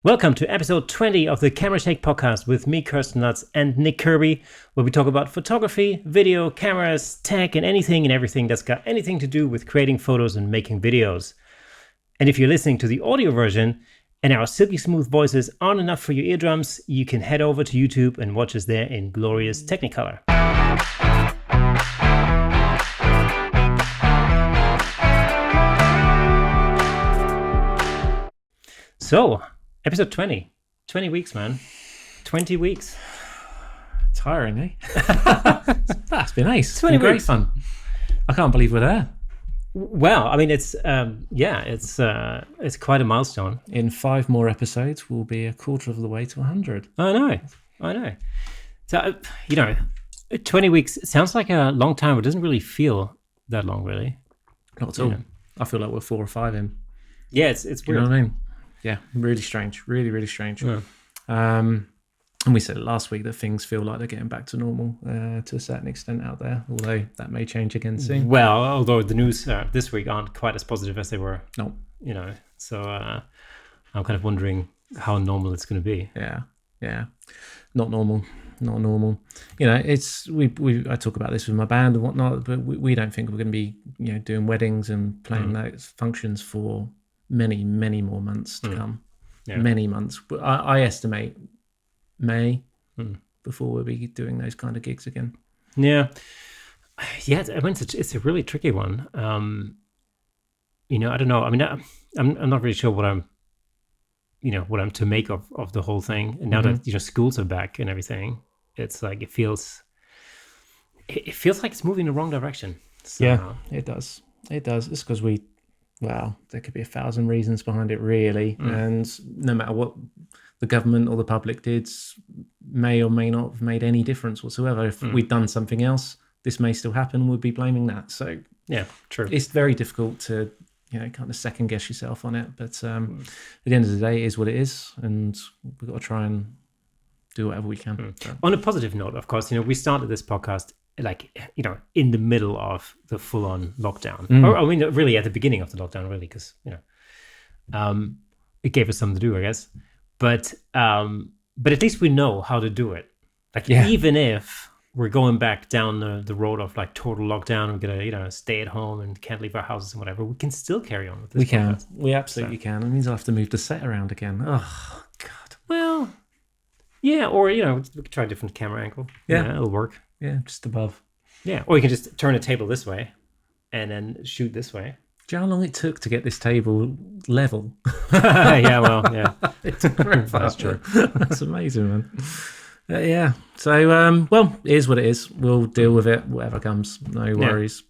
Welcome to episode 20 of the Camera Shake podcast with me, Kersten and Nick Kirby, where we talk about photography, video, cameras, tech, and anything and everything that's got anything to do with creating photos and making videos. And if you're listening to the audio version and our silky smooth voices aren't enough for your eardrums, you can head over to YouTube and watch us there in glorious Technicolor. So, episode 20. 20 weeks, man. 20 weeks. Tiring, eh? That's been nice. It's 20 been great weeks. fun. I can't believe we're there. Well, I mean, it's quite a milestone. In 5 more episodes, we'll be a quarter of the way to 100. I know. So, 20 weeks sounds like a long time, but it doesn't really feel that long, really. Not at all. Yeah. I feel like we're 4 or 5 in. Yeah, it's You weird. know what I mean? Yeah, really strange. Really, really strange. Yeah. And we said last week that things feel like they're getting back to normal to a certain extent out there, although that may change again soon. Well, although the news this week aren't quite as positive as they were. No. So I'm kind of wondering how normal it's going to be. Yeah. Not normal. It's I talk about this with my band and whatnot, but we don't think we're going to be doing weddings and playing those functions for many more months to come. Yeah. Many months. I estimate May before we'll be doing those kind of gigs again. Yeah. I mean, it's a really tricky one. I don't know. I mean, I'm not really sure what I'm to make of the whole thing. And now that schools are back and everything, it's like it feels like it's moving in the wrong direction. Yeah, it does. It's because there could be 1,000 reasons behind it, really. And no matter what the government or the public did, may or may not have made any difference whatsoever. If we'd done something else, this may still happen. We'd be blaming that. So yeah, true. It's very difficult to kind of second guess yourself on it. But at the end of the day, it is what it is, and we've got to try and do whatever we can. On a positive note, of course, we started this podcast in the middle of the full-on lockdown. Or, I mean, really at the beginning of the lockdown, really, because it gave us something to do, I guess. But at least we know how to do it. Even if we're going back down the road of total lockdown, we're gonna stay at home and can't leave our houses and whatever, we can still carry on with this. We absolutely can. It means I'll have to move the set around again. Oh God. Well, yeah, or we could try a different camera angle. Yeah, it'll work. Yeah, just above. Yeah, or you can just turn a table this way and then shoot this way. Do you know how long it took to get this table level? Yeah. It took forever. That's true. That's amazing, man. Yeah. So, it is what it is. We'll deal with it, whatever comes. No worries.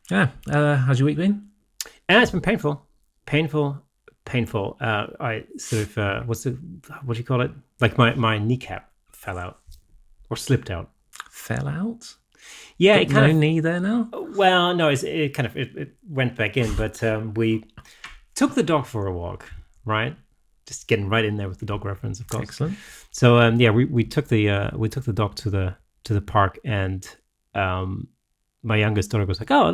Yeah. How's your week been? It's been painful. I sort of, what do you call it? Like my kneecap fell out or slipped out. Fell out? Yeah, it kind of knee there now. Well, no, it went back in, but we took the dog for a walk, right? Just getting right in there with the dog reference, of course. Excellent. So we took the dog to the park, and my youngest daughter was like, "Oh,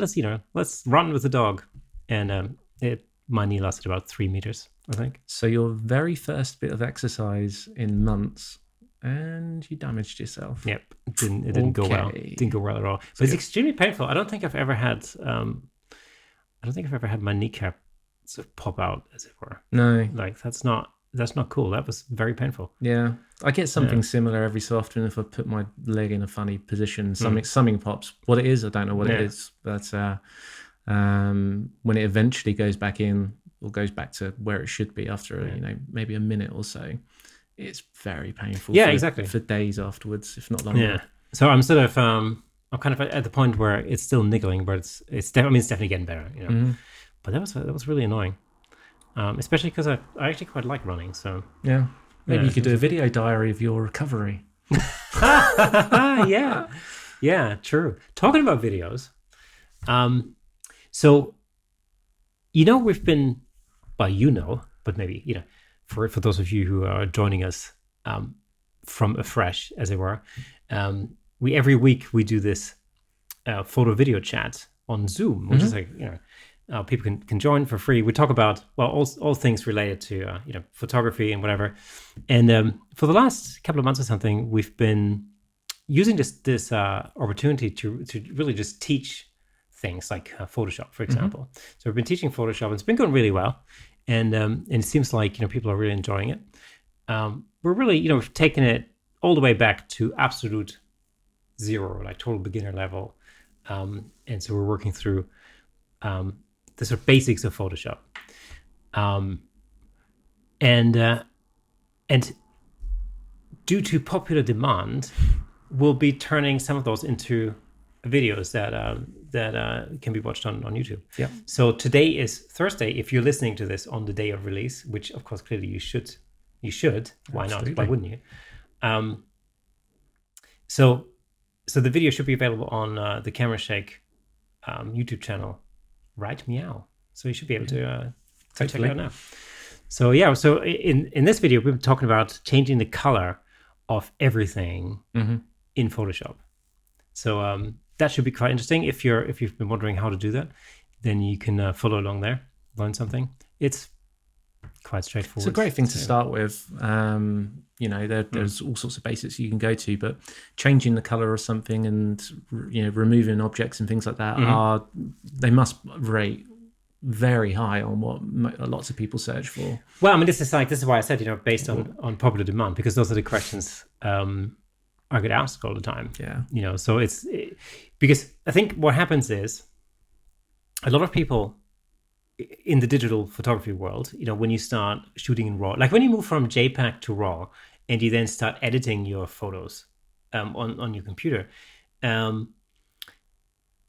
let's run with the dog," and my knee lasted about 3 meters, I think. So your very first bit of exercise in months. And you damaged yourself. Yep, it didn't go well. It didn't go well at all. But it's extremely painful. I don't think I've ever had my kneecap sort of pop out, as it were. No, that's not cool. That was very painful. Yeah, I get something similar every so often if I put my leg in a funny position. Something pops. What it is, I don't know what it is. But when it eventually goes back in or goes back to where it should be after maybe a minute or so. It's very painful. Exactly. For days afterwards, if not longer. Yeah. So I'm sort of, I'm kind of at the point where it's still niggling, but it's definitely getting better. But that was really annoying, especially because I actually quite like running. So yeah, maybe you could do a video diary of your recovery. Yeah, true. Talking about videos, so we've been, but maybe For those of you who are joining us from afresh, as it were, every week we do this photo video chat on Zoom, which is People can join for free. We talk about, well, all things related to photography and whatever. And for the last couple of months or something, we've been using this opportunity to really just teach things like Photoshop, for example. So we've been teaching Photoshop, and it's been going really well. And it seems like people are really enjoying it. We're really we've taken it all the way back to absolute zero, like total beginner level. And so we're working through the sort of basics of Photoshop. And due to popular demand, we'll be turning some of those into videos that can be watched on YouTube. Yeah. So today is Thursday. If you're listening to this on the day of release, which of course clearly you should. Why Absolutely. not? Why wouldn't you? So the video should be available on the Camera Shake YouTube channel, right? Meow. So you should be able to check it out now. So yeah, so in this video, we've been talking about changing the color of everything in Photoshop. So that should be quite interesting. If you've been wondering how to do that, then you can follow along there, learn something. It's quite straightforward. It's a great thing to start with. There's all sorts of basics you can go to, but changing the color of something and removing objects and things like that they must rate very high on what lots of people search for. Well, I mean, this is why I said based on popular demand, because those are the questions I get asked all the time. Yeah. So because I think what happens is a lot of people in the digital photography world, when you start shooting in RAW, like when you move from JPEG to RAW and you then start editing your photos on your computer, I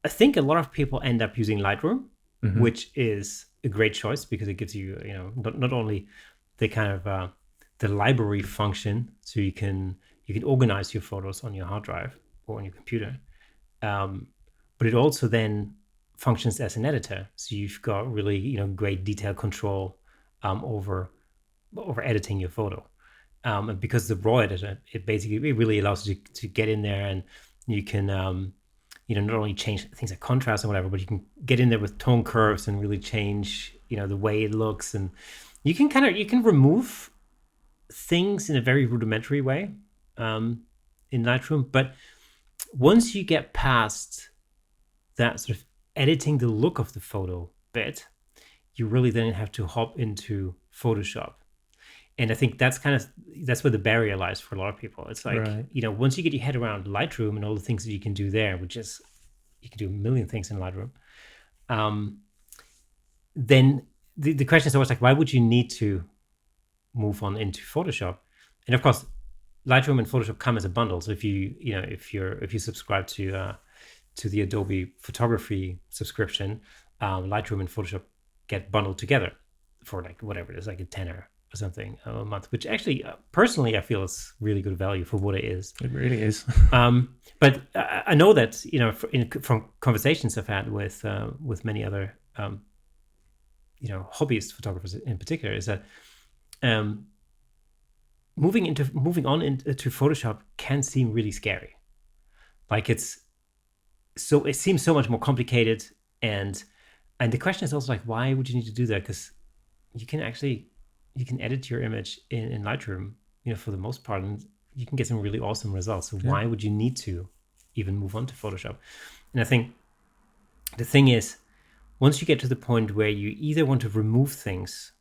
think a lot of people end up using Lightroom, which is a great choice because it gives you, not only the kind of the library function, so you can organize your photos on your hard drive or on your computer, but it also then functions as an editor, so you've got really great detail control over editing your photo, and because the raw editor, it really allows you to get in there, and you can not only change things like contrast and whatever, but you can get in there with tone curves and really change the way it looks, and you can remove things in a very rudimentary way in Lightroom. But once you get past that sort of editing the look of the photo bit, you really then have to hop into Photoshop. And I think that's where the barrier lies for a lot of people. It's like, once you get your head around Lightroom and all the things that you can do there, which is, you can do a million things in Lightroom, then the question is always like, why would you need to move on into Photoshop? And of course, Lightroom and Photoshop come as a bundle. So if you subscribe to the Adobe photography subscription, Lightroom and Photoshop get bundled together for like whatever it is, like a tenner or something a month, which actually personally I feel is really good value for what it is. It really is. But I know that from conversations I've had with many other hobbyist photographers in particular, is that moving on into Photoshop can seem really scary. Like it seems so much more complicated, and the question is also like, why would you need to do that? Because you can edit your image in Lightroom, for the most part, and you can get some really awesome results. So why would you need to even move on to Photoshop? And I think the thing is, once you get to the point where you either want to remove things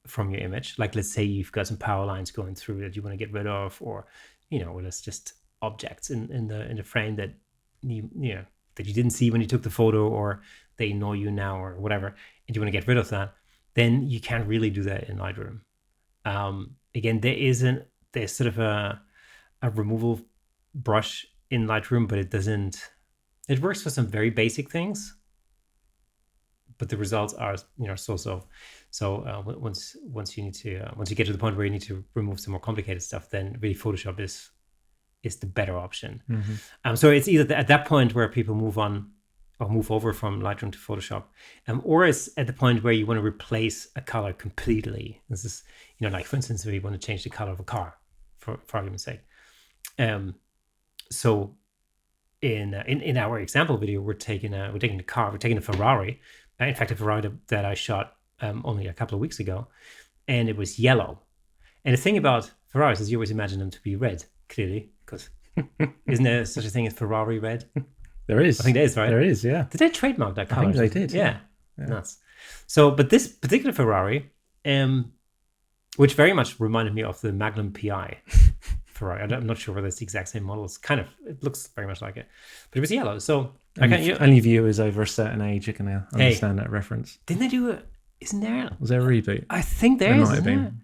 from your image, like let's say you've got some power lines going through that you want to get rid of, or or it's just objects in the frame that that you didn't see when you took the photo, or they annoy you now, or whatever, and you want to get rid of that, then you can't really do that in Lightroom. Again, there's sort of a removal brush in Lightroom, but it works for some very basic things, but the results are so. So once you get to the point where you need to remove some more complicated stuff, then really Photoshop is the better option. So it's either at that point where people move on or move over from Lightroom to Photoshop, or it's at the point where you want to replace a color completely. This is, like for instance, where you want to change the color of a car, for argument's sake. So in our example video, we're taking a Ferrari, In fact, a Ferrari that I shot only a couple of weeks ago, and it was yellow. And the thing about Ferraris is you always imagine them to be red, clearly, because isn't there such a thing as Ferrari red? There is. I think there is, right? There is, yeah. Did they trademark that color? I think they did. Yeah. Nuts. So, but this particular Ferrari, which very much reminded me of the Magnum PI Ferrari. I'm not sure whether it's the exact same model. It looks very much like it, but it was yellow. So only viewers over a certain age are going to understand that reference. Didn't they do it? Isn't there? Was there a reboot? I think there is. Might have been.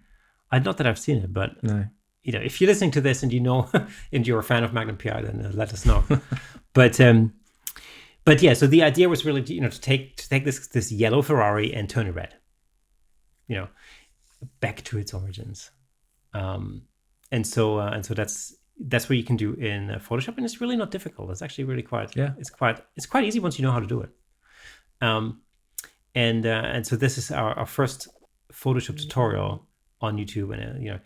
Not that I've seen it, but no. If you're listening to this and and you're a fan of Magnum PI, then let us know. But yeah, so the idea was really to take this yellow Ferrari and turn it red, back to its origins, and so that's what you can do in Photoshop, and it's really not difficult. It's actually really it's quite easy once you know how to do it. And so this is our first Photoshop tutorial on YouTube, and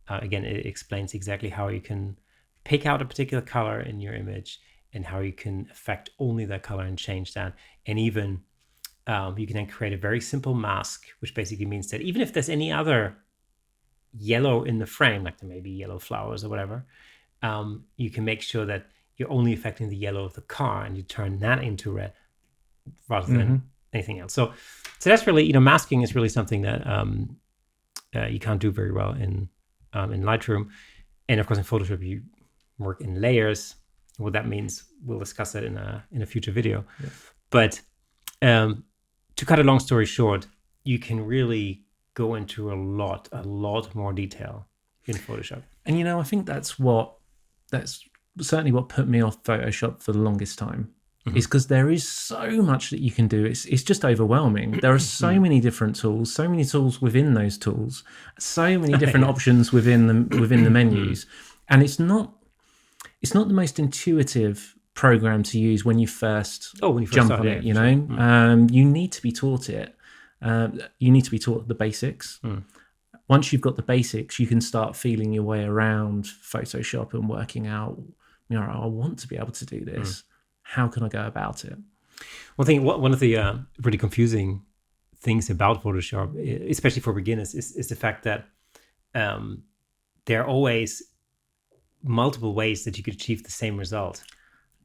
again, it explains exactly how you can pick out a particular color in your image and how you can affect only that color and change that. And even you can then create a very simple mask, which basically means that even if there's any other yellow in the frame, like there may be yellow flowers or whatever, you can make sure that you're only affecting the yellow of the car and you turn that into red rather than anything else. So that's really, masking is really something that you can't do very well in Lightroom. And of course, in Photoshop, you work in layers. What that means, we'll discuss that in a future video. Yeah. But to cut a long story short, you can really go into a lot more detail in Photoshop. And I think that's certainly what put me off Photoshop for the longest time. Is because there is so much that you can do. It's just overwhelming. There are so many different tools, so many tools within those tools, so many different options within the menus, and it's not the most intuitive program to use when you first jump on it. You need to be taught it. You need to be taught the basics. Once you've got the basics, you can start feeling your way around Photoshop and working out. I want to be able to do this. How can I go about it? One of the really confusing things about Photoshop, especially for beginners, is the fact that there are always multiple ways that you could achieve the same result.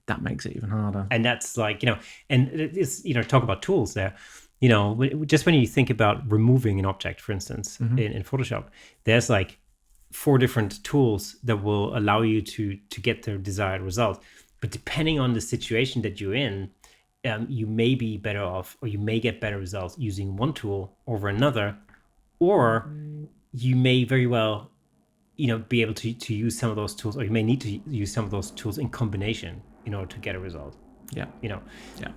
That makes it even harder. And that's like, and it's, talk about tools there. Just when you think about removing an object, for instance, in Photoshop, there's like 4 different tools that will allow you to get the desired result. But depending on the situation that you're in, you may be better off, or you may get better results using one tool over another, or you may very well, be able to use some of those tools, or you may need to use some of those tools in combination in order to get a result. Yeah.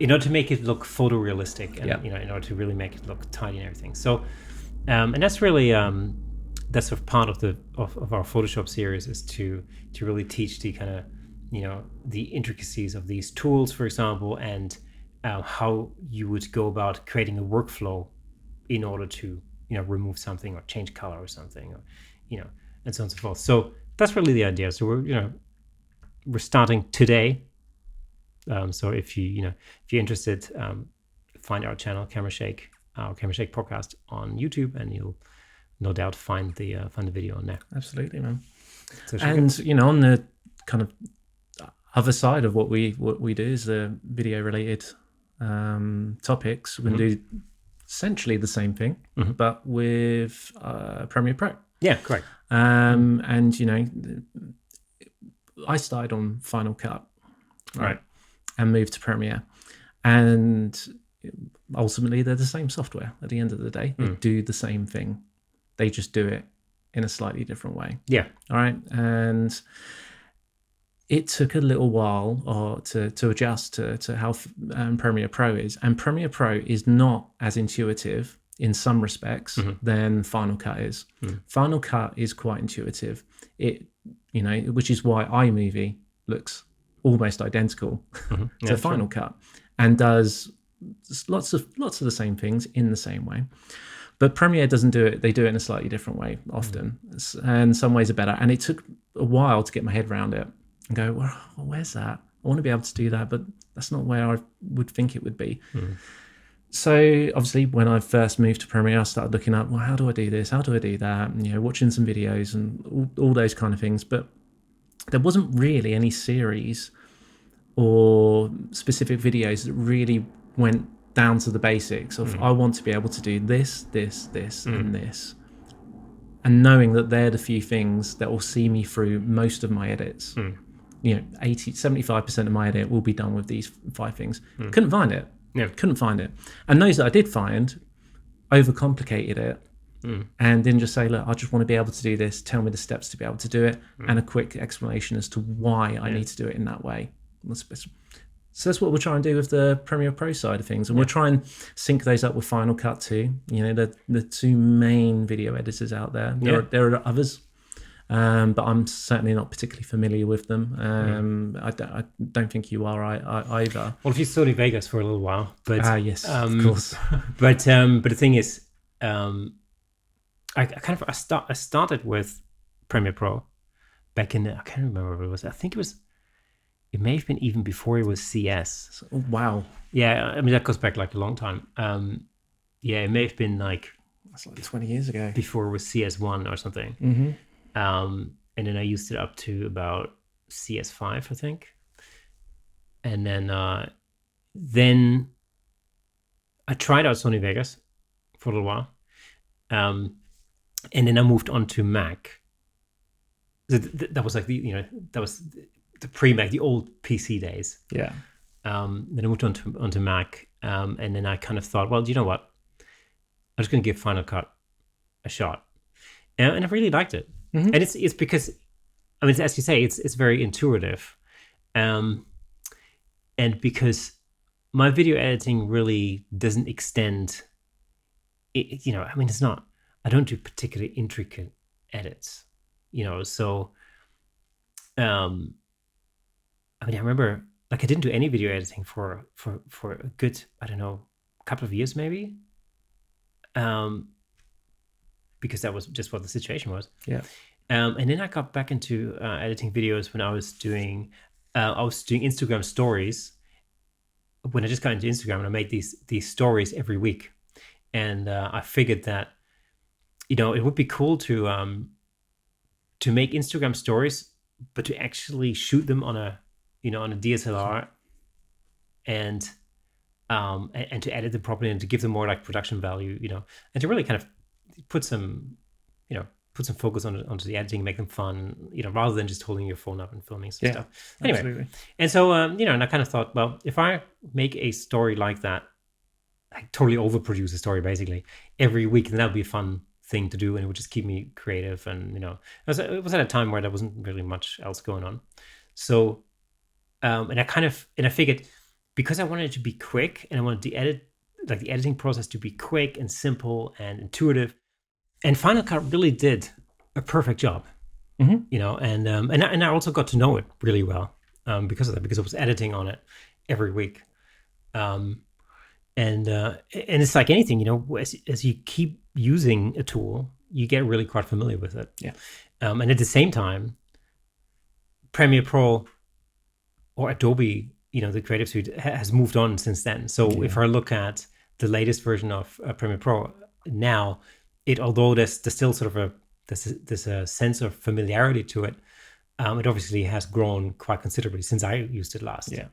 In order to make it look photorealistic, and in order to really make it look tidy and everything. So, and that's really that's sort of part of our Photoshop series, is to really teach the kind of the intricacies of these tools, for example, and how you would go about creating a workflow in order to remove something or change color or something, or and so on and so forth. So that's really the idea. So we're starting today. So if you're interested, find our channel Camera Shake podcast on YouTube, and you'll no doubt find the video on there. Absolutely, man. So and on the kind of other side of what we do is the video related topics. We can do essentially the same thing, but with Premiere Pro. Yeah, correct. And I started on Final Cut, right, and moved to Premiere, and ultimately they're the same software. At the end of the day, they do the same thing. They just do it in a slightly different way. Yeah. All right, and it took a little while to adjust to how Premiere Pro is. And Premiere Pro is not as intuitive in some respects than Final Cut is. Final Cut is quite intuitive. Which is why iMovie looks almost identical to Final Cut, and does lots of the same things in the same way. But Premiere doesn't do it. They do it in a slightly different way often, and some ways are better. And it took a while to get my head around it and go, well, where's that? I want to be able to do that, but that's not where I would think it would be. So obviously, when I first moved to Premiere, I started looking up, well, how do I do this? How do I do that? And, watching some videos and all those kind of things. But there wasn't really any series or specific videos that really went down to the basics of I want to be able to do this, this, this, and this. And knowing that they're the few things that will see me through most of my edits. 75% of my edit will be done with these 5 things. Couldn't find it. Yeah. Couldn't find it. And those that I did find overcomplicated it and then just say, look, I just want to be able to do this. Tell me the steps to be able to do it and a quick explanation as to why I need to do it in that way. So that's what we'll try and do with the Premiere Pro side of things. And we'll try and sync those up with Final Cut too. The 2 main video editors out there. There are others. But I'm certainly not particularly familiar with them. I don't think you are either. Well, I've used Sony Vegas for a little while, but yes, of course. but the thing is, I started with Premiere Pro back in I can't remember what it was. I think it may have been even before it was CS. Oh, wow. Yeah, I mean that goes back like a long time. It may have been that's like 20 years ago. Before it was CS1 or something. Mm-hmm. And then I used it up to about CS5, I think. And then I tried out Sony Vegas for a little while. And then I moved on to Mac. That was like that was the pre-Mac, the old PC days. Yeah. Then I moved onto Mac. And then I kind of thought, well, you know what? I'm just going to give Final Cut a shot. And I really liked it. Mm-hmm. And it's because, I mean, as you say, it's very intuitive, and because my video editing really doesn't extend. I mean, it's not. I don't do particularly intricate edits, So, I mean, I remember I didn't do any video editing for a good, I don't know, couple of years maybe. Because that was just what the situation was. Yeah. And then I got back into editing videos when I was doing Instagram stories. When I just got into Instagram, and I made these stories every week, and I figured that it would be cool to make Instagram stories, but to actually shoot them on a DSLR, and to edit them properly and to give them more like production value, and to really kind of put some focus onto the editing, make them fun, rather than just holding your phone up and filming some stuff. Anyway, absolutely. And so, and I kind of thought, well, if I make a story like that, I totally overproduce a story basically every week, then that would be a fun thing to do, and it would just keep me creative. And it was at a time where there wasn't really much else going on. So, and I figured, because I wanted it to be quick and I wanted the editing process to be quick and simple and intuitive. And Final Cut really did a perfect job, and I also got to know it really well because of that, because I was editing on it every week, and it's like anything, as you keep using a tool, you get really quite familiar with it. Yeah, and at the same time, Premiere Pro or Adobe, the Creative Suite has moved on since then. So if I look at the latest version of Premiere Pro now, although there's still sort of there's a sense of familiarity to it, it obviously has grown quite considerably since I used it last. Yeah.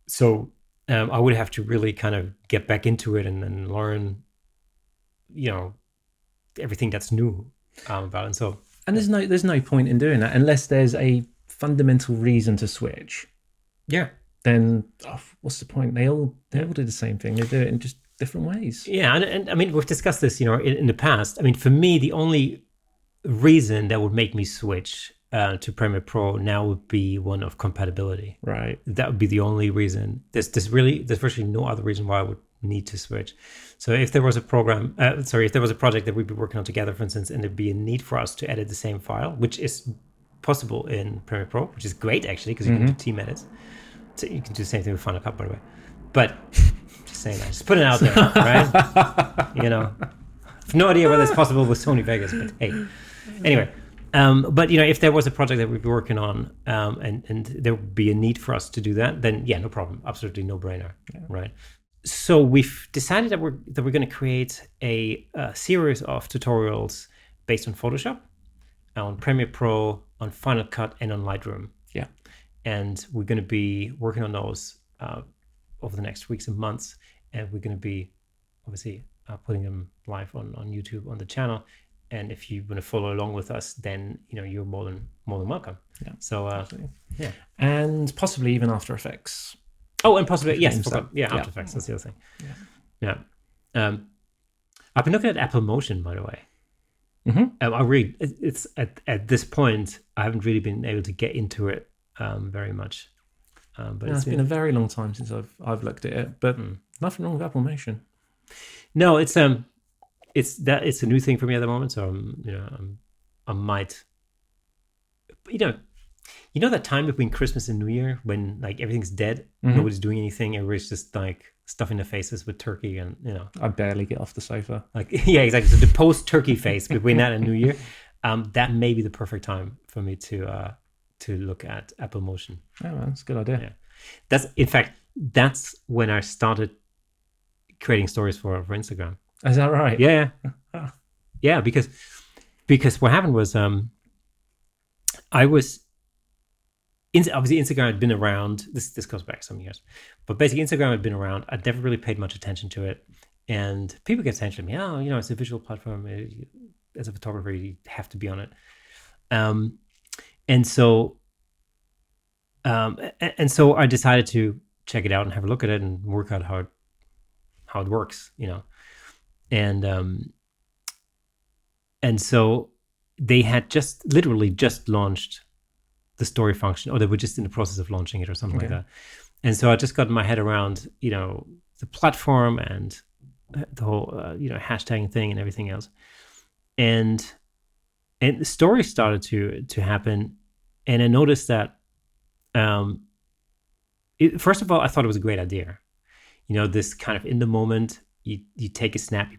So I would have to really kind of get back into it and learn, everything that's new about it. And so, and there's no point in doing that unless there's a fundamental reason to switch. Yeah. Then what's the point? They all do the same thing. They do it in just different ways. Yeah, and I mean, we've discussed this, in the past. I mean, for me, the only reason that would make me switch to Premiere Pro now would be one of compatibility. Right. That would be the only reason. There's virtually no other reason why I would need to switch. So if there was a project that we'd be working on together, for instance, and there'd be a need for us to edit the same file, which is possible in Premiere Pro, which is great actually, because you can do team edits. So you can do the same thing with Final Cut, by the way. But just saying that, just put it out there, right? I've no idea whether it's possible with Sony Vegas, but hey. Anyway, but if there was a project that we'd be working on, and there would be a need for us to do that, then yeah, no problem, absolutely no brainer, right? So we've decided that we're going to create a series of tutorials based on Photoshop, on Premiere Pro, on Final Cut, and on Lightroom. Yeah. And we're going to be working on those over the next weeks and months, and we're going to be obviously putting them live on YouTube on the channel. And if you want to follow along with us, then you're more than welcome. Yeah. So yeah, and possibly even After Effects. Oh, and possibly yes, After Effects. That's the other thing. Yeah. I've been looking at Apple Motion, by the way. I really, it's at this point, I haven't really been able to get into it very much. But it's been a very long time since I've looked at it. But nothing wrong with Apple Motion. No, it's a new thing for me at the moment. So I might, that time between Christmas and New Year when like everything's dead, nobody's doing anything, everybody's just like stuffing their faces with turkey, and I barely get off the sofa. Like yeah, exactly. So the post-turkey phase between that and New Year, that may be the perfect time for me to look at Apple Motion. Oh, man, that's a good idea. Yeah, that's when I started creating stories for Instagram. Is that right? Yeah. Yeah, because what happened was obviously Instagram had been around. This goes back some years, but basically Instagram had been around. I'd never really paid much attention to it, and people kept saying to me, "Oh, it's a visual platform. As a photographer, you have to be on it." And so I decided to check it out and have a look at it and work out how it works, and so they had literally just launched the story function, or they were just in the process of launching it or something like that. And so I just got my head around, the platform and the whole, hashtagging thing and everything else. And the story started to happen. And I noticed that, first of all, I thought it was a great idea. This kind of in the moment, you take a snap,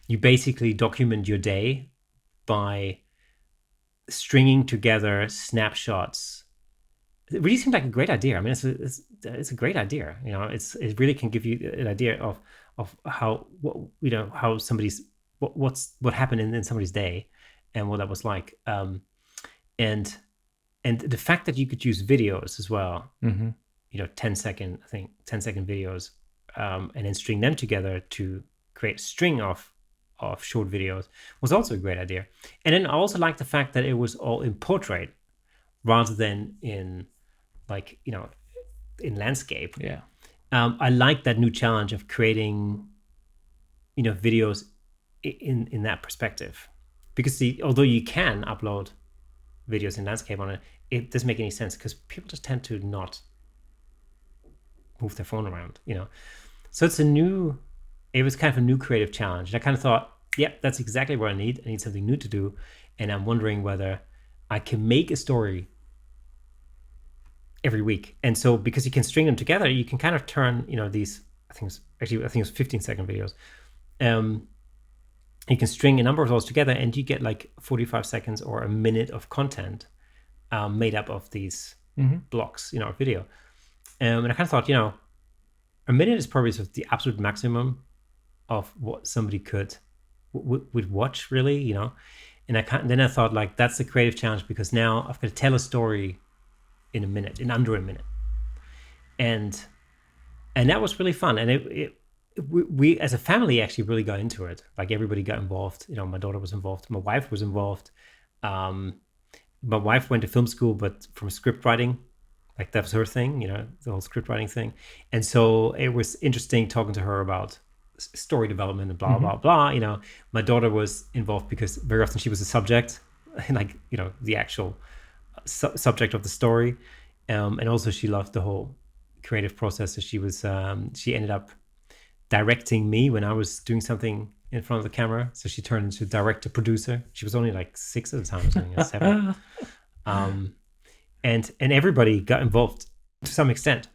you basically document your day by stringing together snapshots. It really seemed like a great idea. I mean, it's a great idea. It really can give you an idea of how what happened in somebody's day and what that was like. And the fact that you could use videos as well, 10-second videos, and then string them together to create a string of short videos was also a great idea. And then I also like the fact that it was all in portrait rather than in in landscape. Yeah. I like that new challenge of creating, videos in that perspective, because although you can upload videos in landscape on it, it doesn't make any sense because people just tend to not move their phone around, So it was kind of a new creative challenge. And I kind of thought, yeah, that's exactly what I need. I need something new to do. And I'm wondering whether I can make a story every week. And so because you can string them together, you can kind of turn, these, I think it was 15-second videos. You can string a number of those together and you get like 45 seconds or a minute of content made up of these blocks, video. And I kind of thought, a minute is probably sort of the absolute maximum of what somebody would watch, really, And then I thought, like, that's the creative challenge, because now I've got to tell a story in under a minute, and that was really fun. And we as a family actually really got into it. Like, everybody got involved. My daughter was involved. My wife was involved. My wife went to film school, but from script writing. Like, that was her thing, the whole script writing thing. And so it was interesting talking to her about story development and blah, blah, blah. My daughter was involved because very often she was the subject, like, the actual subject of the story. And also she loved the whole creative process. So she ended up directing me when I was doing something in front of the camera. So she turned into director producer. She was only like 6 at the time, or something, or 7. And everybody got involved to some extent.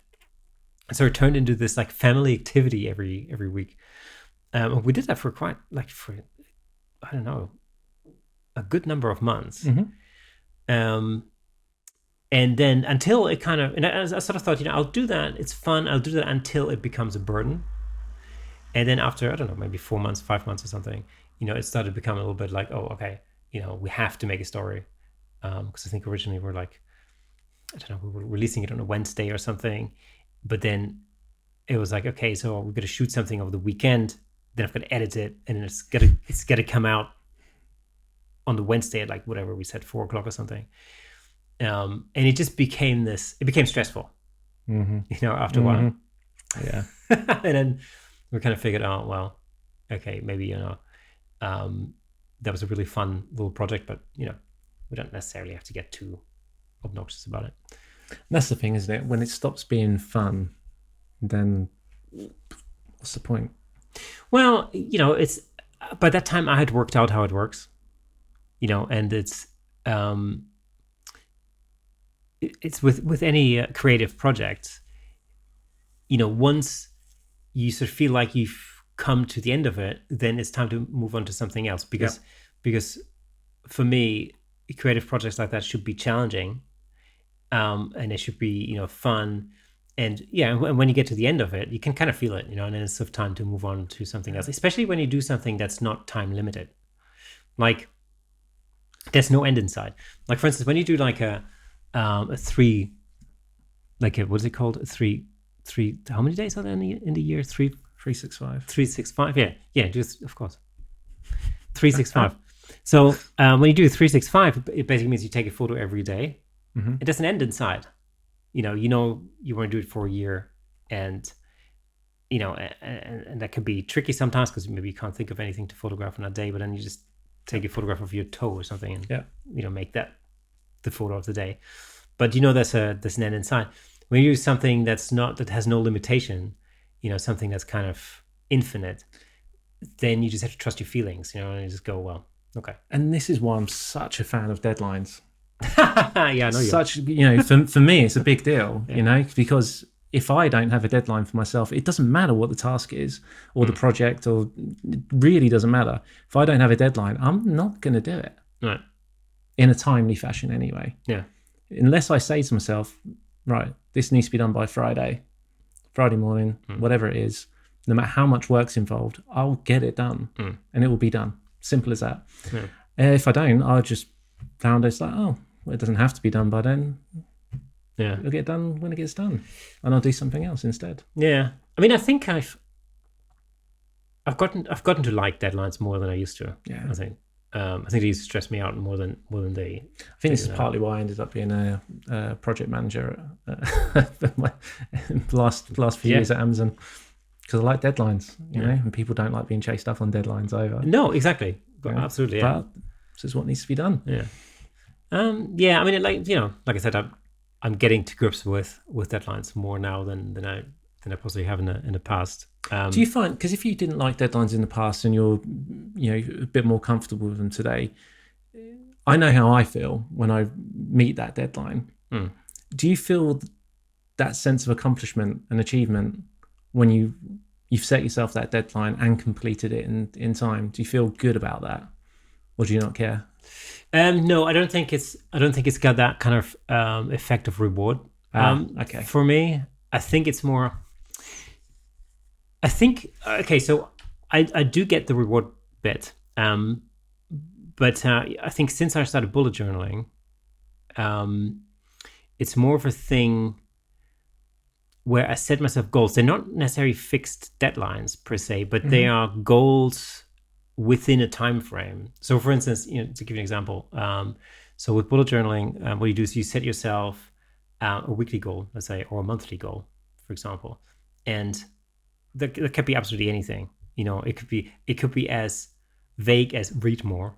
So it turned into this like family activity every week. We did that for I don't know, a good number of months. And then until it kind of, and I sort of thought, I'll do that. It's fun. I'll do that until it becomes a burden. And then after, I don't know, maybe 4 months, 5 months or something, it started to become a little bit like, oh, okay, we have to make a story. Because I think originally we're like, I don't know, we were releasing it on a Wednesday or something. But then it was like, okay, so we're going to shoot something over the weekend. Then I've got to edit it. And then it's got to come out on the Wednesday at like whatever we said, 4 o'clock or something. And it just became stressful, after a while. Yeah. And then we kind of figured out, well, okay, maybe, that was a really fun little project, but, we don't necessarily have to get too obnoxious about it. That's the thing, isn't it? When it stops being fun, then what's the point? Well, it's, by that time I had worked out how it works, and it's with any creative project, once you sort of feel like you've come to the end of it, then it's time to move on to something else, because for me, creative projects like that should be challenging, and it should be, fun. And when you get to the end of it, you can kind of feel it, and then it's sort of time to move on to something else, especially when you do something that's not time limited. Like, there's no end in sight. Like, for instance, when you do like a three, like what is it called? Three, how many days are there in the year? 365. 365, yeah, just, of course. 365. So when you do 365, it basically means you take a photo every day. Mm-hmm. It doesn't end inside. You want to do it for a year, and and that can be tricky sometimes because maybe you can't think of anything to photograph on that day, but then you just take a photograph of your toe or something and make that the photo of the day. But there's an end inside. When you do something that has no limitation, something that's kind of infinite, then you just have to trust your feelings, and you just go, well, okay. And this is why I'm such a fan of deadlines. Yeah, I know you. For me, it's a big deal, because if I don't have a deadline for myself, it doesn't matter what the task is or the project, or it really doesn't matter. If I don't have a deadline, I'm not going to do it. Right. In a timely fashion anyway. Yeah. Unless I say to myself, right, this needs to be done by Friday morning, whatever it is, no matter how much work's involved, I'll get it done and it will be done. Simple as that. Yeah. If I don't, I'll just found it's like, oh, well, it doesn't have to be done by then. Yeah. It'll get done when it gets done, and I'll do something else instead. Yeah. I mean, I think I've gotten to like deadlines more than I used to. Yeah. I think they used to stress me out more than they. I think this is partly why I ended up being a project manager my last few years at Amazon, because I like deadlines, you know, and people don't like being chased up on deadlines either. No, exactly. Absolutely. Yeah. But this is what needs to be done. Yeah. Yeah. I mean, like I said, I'm getting to grips with deadlines more now than I possibly have in the past. Do you find, because if you didn't like deadlines in the past and you're a bit more comfortable with them today, I know how I feel when I meet that deadline. Do you feel that sense of accomplishment and achievement when you've set yourself that deadline and completed it in time? Do you feel good about that, or do you not care? No, I don't think it's got that kind of effect of reward. Okay. For me, I think it's more. So I do get the reward bit, but I think since I started bullet journaling, it's more of a thing where I set myself goals. They're not necessarily fixed deadlines per se, but they are goals within a time frame. So for instance, to give you an example, so with bullet journaling, what you do is you set yourself a weekly goal, let's say, or a monthly goal, for example, and that could be absolutely anything. It could be as vague as read more,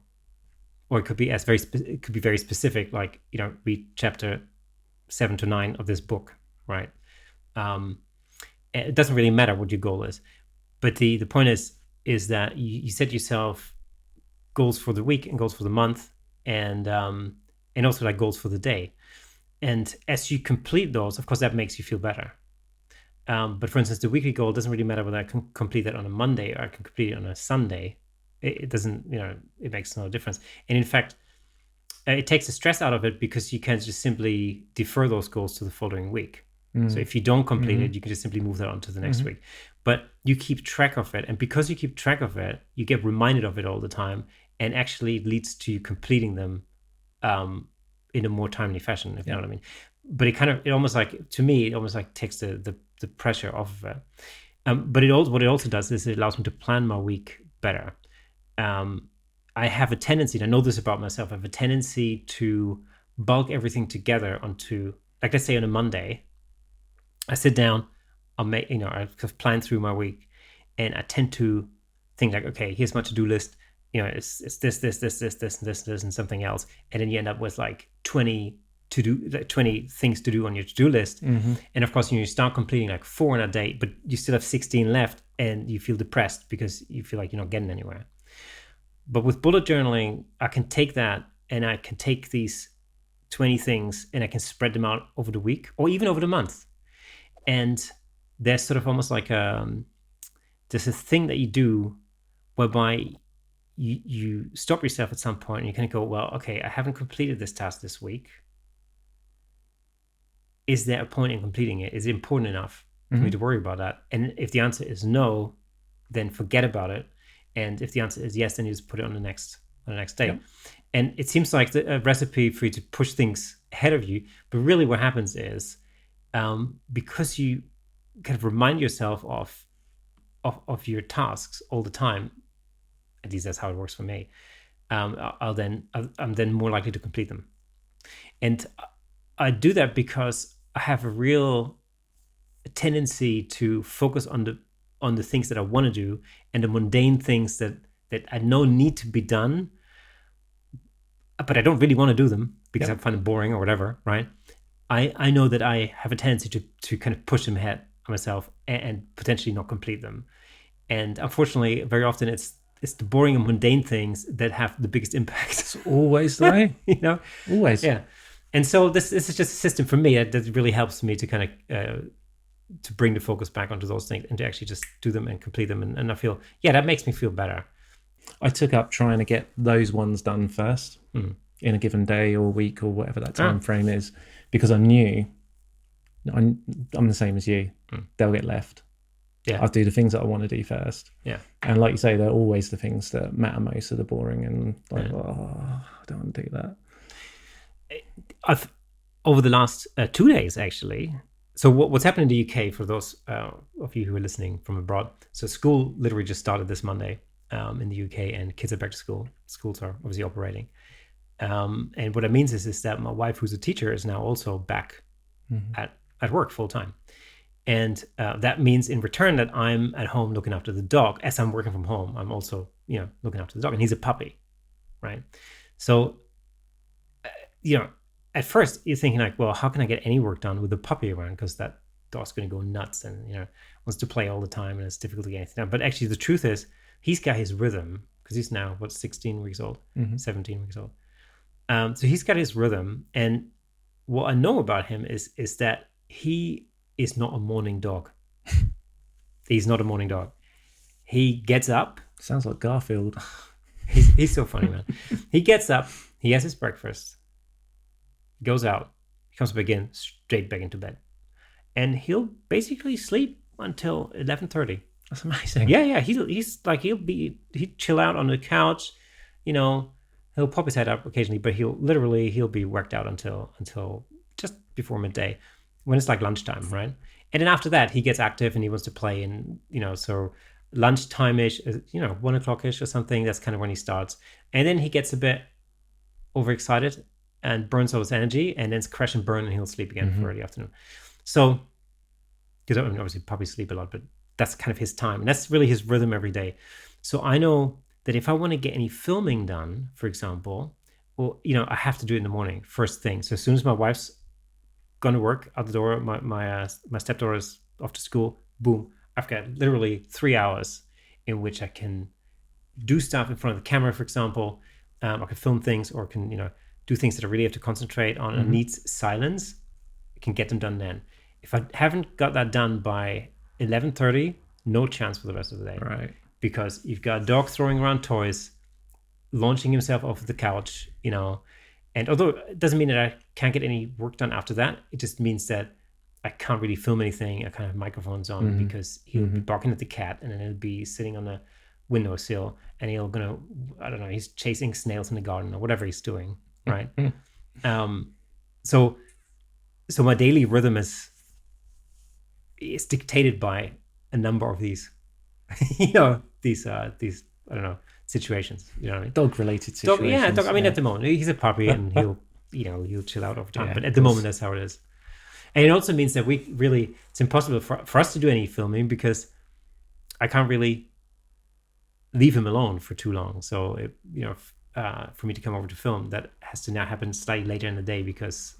or it could be very specific, like read chapter 7 to 9 of this book, right? It doesn't really matter what your goal is, but the point is that you set yourself goals for the week and goals for the month, and also like goals for the day. And as you complete those, of course, that makes you feel better. But for instance, the weekly goal doesn't really matter whether I can complete that on a Monday or I can complete it on a Sunday. It doesn't, it makes no difference. And in fact, it takes the stress out of it because you can just simply defer those goals to the following week. So if you don't complete it, you can just simply move that on to the next week. But you keep track of it. And because you keep track of it, you get reminded of it all the time. And actually it leads to you completing them in a more timely fashion, if you know what I mean. But it almost like, to me, it almost like takes the pressure off of it. But what it also does is it allows me to plan my week better. I have a tendency, and I know this about myself, I have a tendency to bulk everything together onto, like, let's say on a Monday, I sit down, I've planned through my week, and I tend to think like, okay, here's my to-do list. It's this, and something else. And then you end up with like 20 things to do on your to-do list. Mm-hmm. And of course, you start completing like 4 in a day, but you still have 16 left and you feel depressed because you feel like you're not getting anywhere. But with bullet journaling, I can take that and I can take these 20 things and I can spread them out over the week or even over the month. And there's sort of almost like there's a thing that you do whereby you stop yourself at some point and you kind of go, well, okay, I haven't completed this task this week. Is there a point in completing it? Is it important enough for me to worry about that? And if the answer is no, then forget about it. And if the answer is yes, then you just put it on the next day. Yep. And it seems like a recipe for you to push things ahead of you. But really what happens is because you kind of remind yourself of your tasks all the time, at least that's how it works for me, I'm then more likely to complete them. And I do that because I have a real tendency to focus on the things that I want to do and the mundane things that I know need to be done, but I don't really want to do them because I find them boring or whatever, right? I know that I have a tendency to kind of push them ahead on myself and potentially not complete them. And unfortunately, very often it's the boring and mundane things that have the biggest impact. It's always the way. Always. Yeah. And so this is just a system for me that really helps me to kind of to bring the focus back onto those things and to actually just do them and complete them. And I feel, that makes me feel better. I took up trying to get those ones done first in a given day or week or whatever that time frame is, because I knew I'm the same as you. They'll get left. Yeah, I'll do the things that I want to do first. Yeah, and like you say, they're always the things that matter most, are the boring and like, I don't want to do that. I've over the last 2 days actually. So what's happened in the UK for those of you who are listening from abroad? So school literally just started this Monday in the UK, and kids are back to school. Schools are obviously operating, and what it means is that my wife, who's a teacher, is now also back at work full time. And that means in return that I'm at home looking after the dog. As I'm working from home, I'm also, looking after the dog, and he's a puppy, right? So, at first you're thinking like, well, how can I get any work done with the puppy around? Because that dog's going to go nuts and, wants to play all the time, and it's difficult to get anything done. But actually the truth is he's got his rhythm, because he's now, 16 weeks old, 17 weeks old. So he's got his rhythm. And what I know about him is that he is not a morning dog. He's not a morning dog. He gets up. Sounds like Garfield. He's so funny, man. He gets up, he has his breakfast, goes out, he comes back again, straight back into bed. And he'll basically sleep until 11:30. That's amazing. Yeah. He'd chill out on the couch, he'll pop his head up occasionally, but he'll be worked out until just before midday, when it's like lunchtime, right? And then after that, he gets active and he wants to play, and so lunchtime-ish, 1 o'clock-ish or something, that's kind of when he starts. And then he gets a bit overexcited and burns all his energy, and then it's crash and burn, and he'll sleep again for the afternoon. So, because obviously puppies sleep a lot, but that's kind of his time, and that's really his rhythm every day. So I know that if I want to get any filming done, for example, well, I have to do it in the morning, first thing. So as soon as my wife's gone to work, out the door, my stepdaughter is off to school, boom, I've got literally 3 hours in which I can do stuff in front of the camera, for example. I can film things, or can do things that I really have to concentrate on and needs silence. I can get them done then. If I haven't got that done by 11:30, no chance for the rest of the day. Right. Because you've got a dog throwing around toys, launching himself off the couch, and although it doesn't mean that I can't get any work done after that, it just means that I can't really film anything. I can't have microphones on because he'll be barking at the cat, and then he'll be sitting on the windowsill, and I don't know, he's chasing snails in the garden or whatever he's doing, right? So my daily rhythm is dictated by a number of these, these I don't know, situations. You know what I mean? Dog-related situations. Dog. I mean, at the moment he's a puppy, and he'll chill out over time. But at the moment, that's how it is. And it also means that it's impossible for us to do any filming because I can't really leave him alone for too long. So, for me to come over to film, that has to now happen slightly later in the day because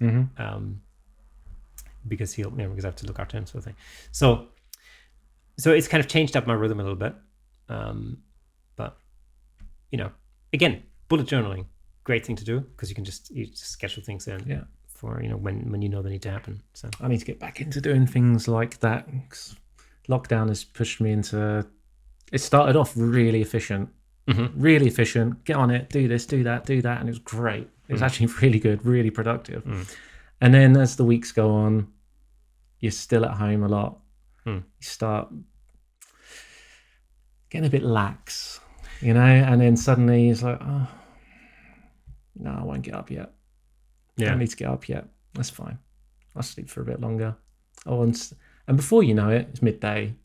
because because I have to look after him, sort of thing. So it's kind of changed up my rhythm a little bit. But, again, bullet journaling, great thing to do because you just schedule things in. Yeah. For when they need to happen. So I need to get back into doing things like that. Lockdown has pushed me into. It started off really efficient, really efficient. Get on it, do this, do that, and it was great. It was actually really good, really productive. And then as the weeks go on, you're still at home a lot. You start getting a bit lax, and then suddenly it's like, oh, no, I won't get up yet. I don't need to get up yet. That's fine. I'll sleep for a bit longer. And before you know it, it's midday,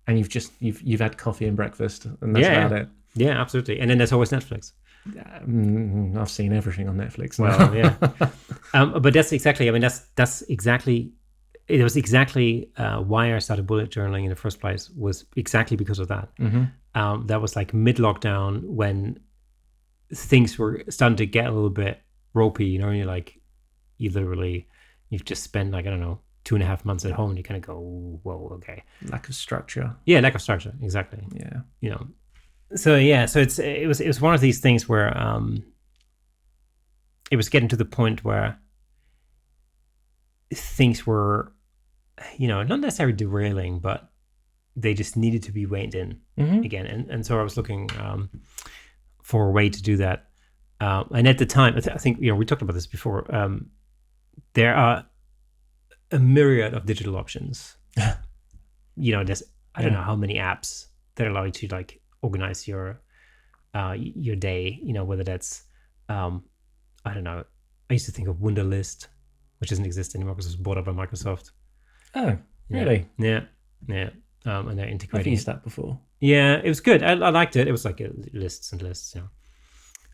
and you've had coffee and breakfast, and that's about it. Yeah, absolutely. And then there's always Netflix. I've seen everything on Netflix. Well, yeah. But that's exactly. I mean, that's exactly. It was exactly why I started bullet journaling in the first place. Was exactly because of that. That was like mid-lockdown when things were starting to get a little bit ropey. And you're like. You've just spent 2.5 months at home, and you kind of go, whoa, okay. Lack of structure. Yeah, lack of structure, exactly. Yeah. So it was one of these things where it was getting to the point where things were, not necessarily derailing, but they just needed to be reined in again. And so I was looking for a way to do that. And at the time, I think, we talked about this before, there are a myriad of digital options. There's, I don't know how many apps that allow you to organize your day, whether that's, I don't know. I used to think of Wunderlist, which doesn't exist anymore because it was bought up by Microsoft. Oh, really? Yeah. And they're integrating. I've used that before. Yeah, it was good. I liked it. It was like lists and lists,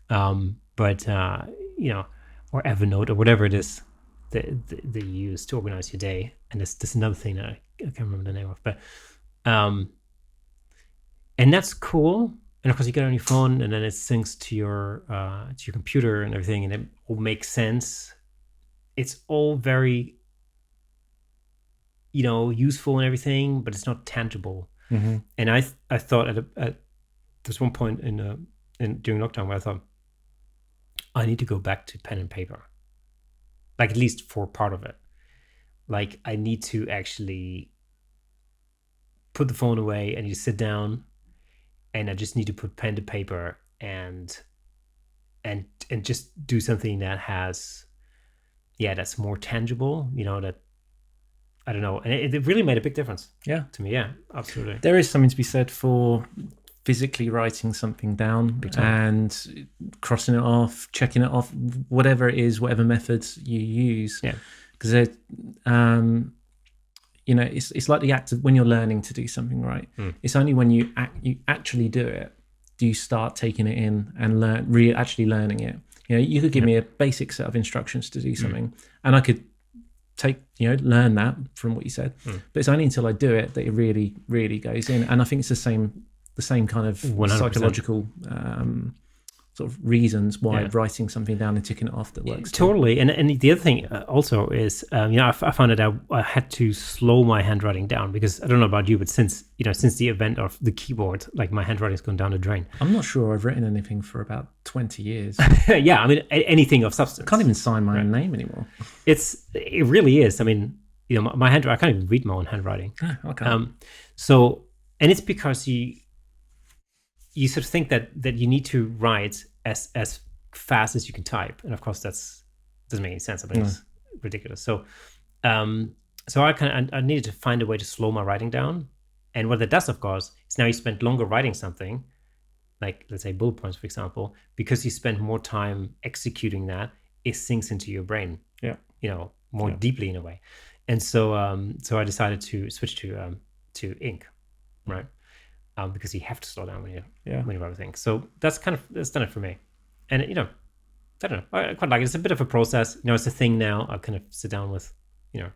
but or Evernote or whatever it is that you use to organize your day. And there's another thing that I can't remember the name of, but and that's cool. And of course, you get it on your phone, and then it syncs to your computer and everything, and it all makes sense. It's all very useful and everything, but it's not tangible. And I thought at there's one point during lockdown where I thought I need to go back to pen and paper, at least for part of it. I need to actually put the phone away and you sit down, and I just need to put pen to paper and just do something that has, that's more tangible. That I don't know, and it really made a big difference. Yeah, to me, yeah, absolutely. There is something to be said for physically writing something down and crossing it off, checking it off, whatever it is, whatever methods you use. Yeah, because it's like the act of when you're learning to do something, right? It's only when you actually do it do you start taking it in and actually learning it. You could give me a basic set of instructions to do something, and I could learn that from what you said, but it's only until I do it that it really, really goes in. And I think it's the same kind of 100%. Psychological sort of reasons why writing something down and ticking it off that works. Totally. And the other thing also is, I found that I had to slow my handwriting down because I don't know about you, but since the event of the keyboard, my handwriting's gone down the drain. I'm not sure I've written anything for about 20 years. Yeah, I mean, anything of substance. I can't even sign my own name anymore. It really is. I mean, my handwriting, I can't even read my own handwriting. Okay. And it's because you sort of think that you need to write as fast as you can type, and of course that doesn't make any sense. I mean, it's ridiculous. So so I needed to find a way to slow my writing down. And what that does, of course, is now you spend longer writing something, like let's say bullet points, for example, because you spend more time executing that, it sinks into your brain, Yeah. more deeply in a way. And so I decided to switch to ink, right? Because you have to slow down when you write things. So that's done it for me. And I don't know, I quite like it. It's a bit of a process. It's a thing now. I kind of sit down with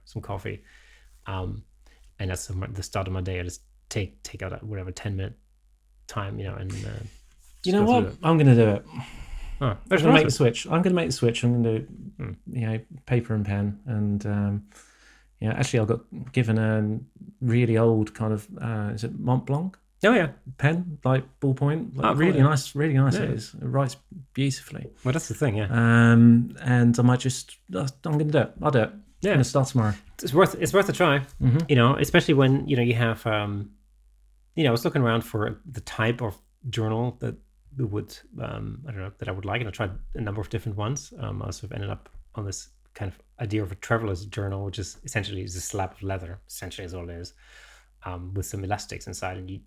some coffee, and that's the start of my day. I just take out whatever 10-minute time, and you know what? I'm going to do it. Oh, I'm going to make the switch. I'm going to do paper and pen. And actually, I got given a really old kind of is it Mont Blanc? Oh yeah, pen, like ballpoint, cool, really nice. Really nice. Yeah. It is. It writes beautifully. Well, that's the thing, yeah. And I might I'm going to do it. I'll do it. Yeah, I'm going to start tomorrow. It's worth a try. Mm-hmm. Especially when you have I was looking around for the type of journal that would I don't know, that I would like, and I tried a number of different ones. I sort of ended up on this kind of idea of a traveler's journal, which is essentially a slab of leather. Essentially, is all it is, with some elastics inside, and you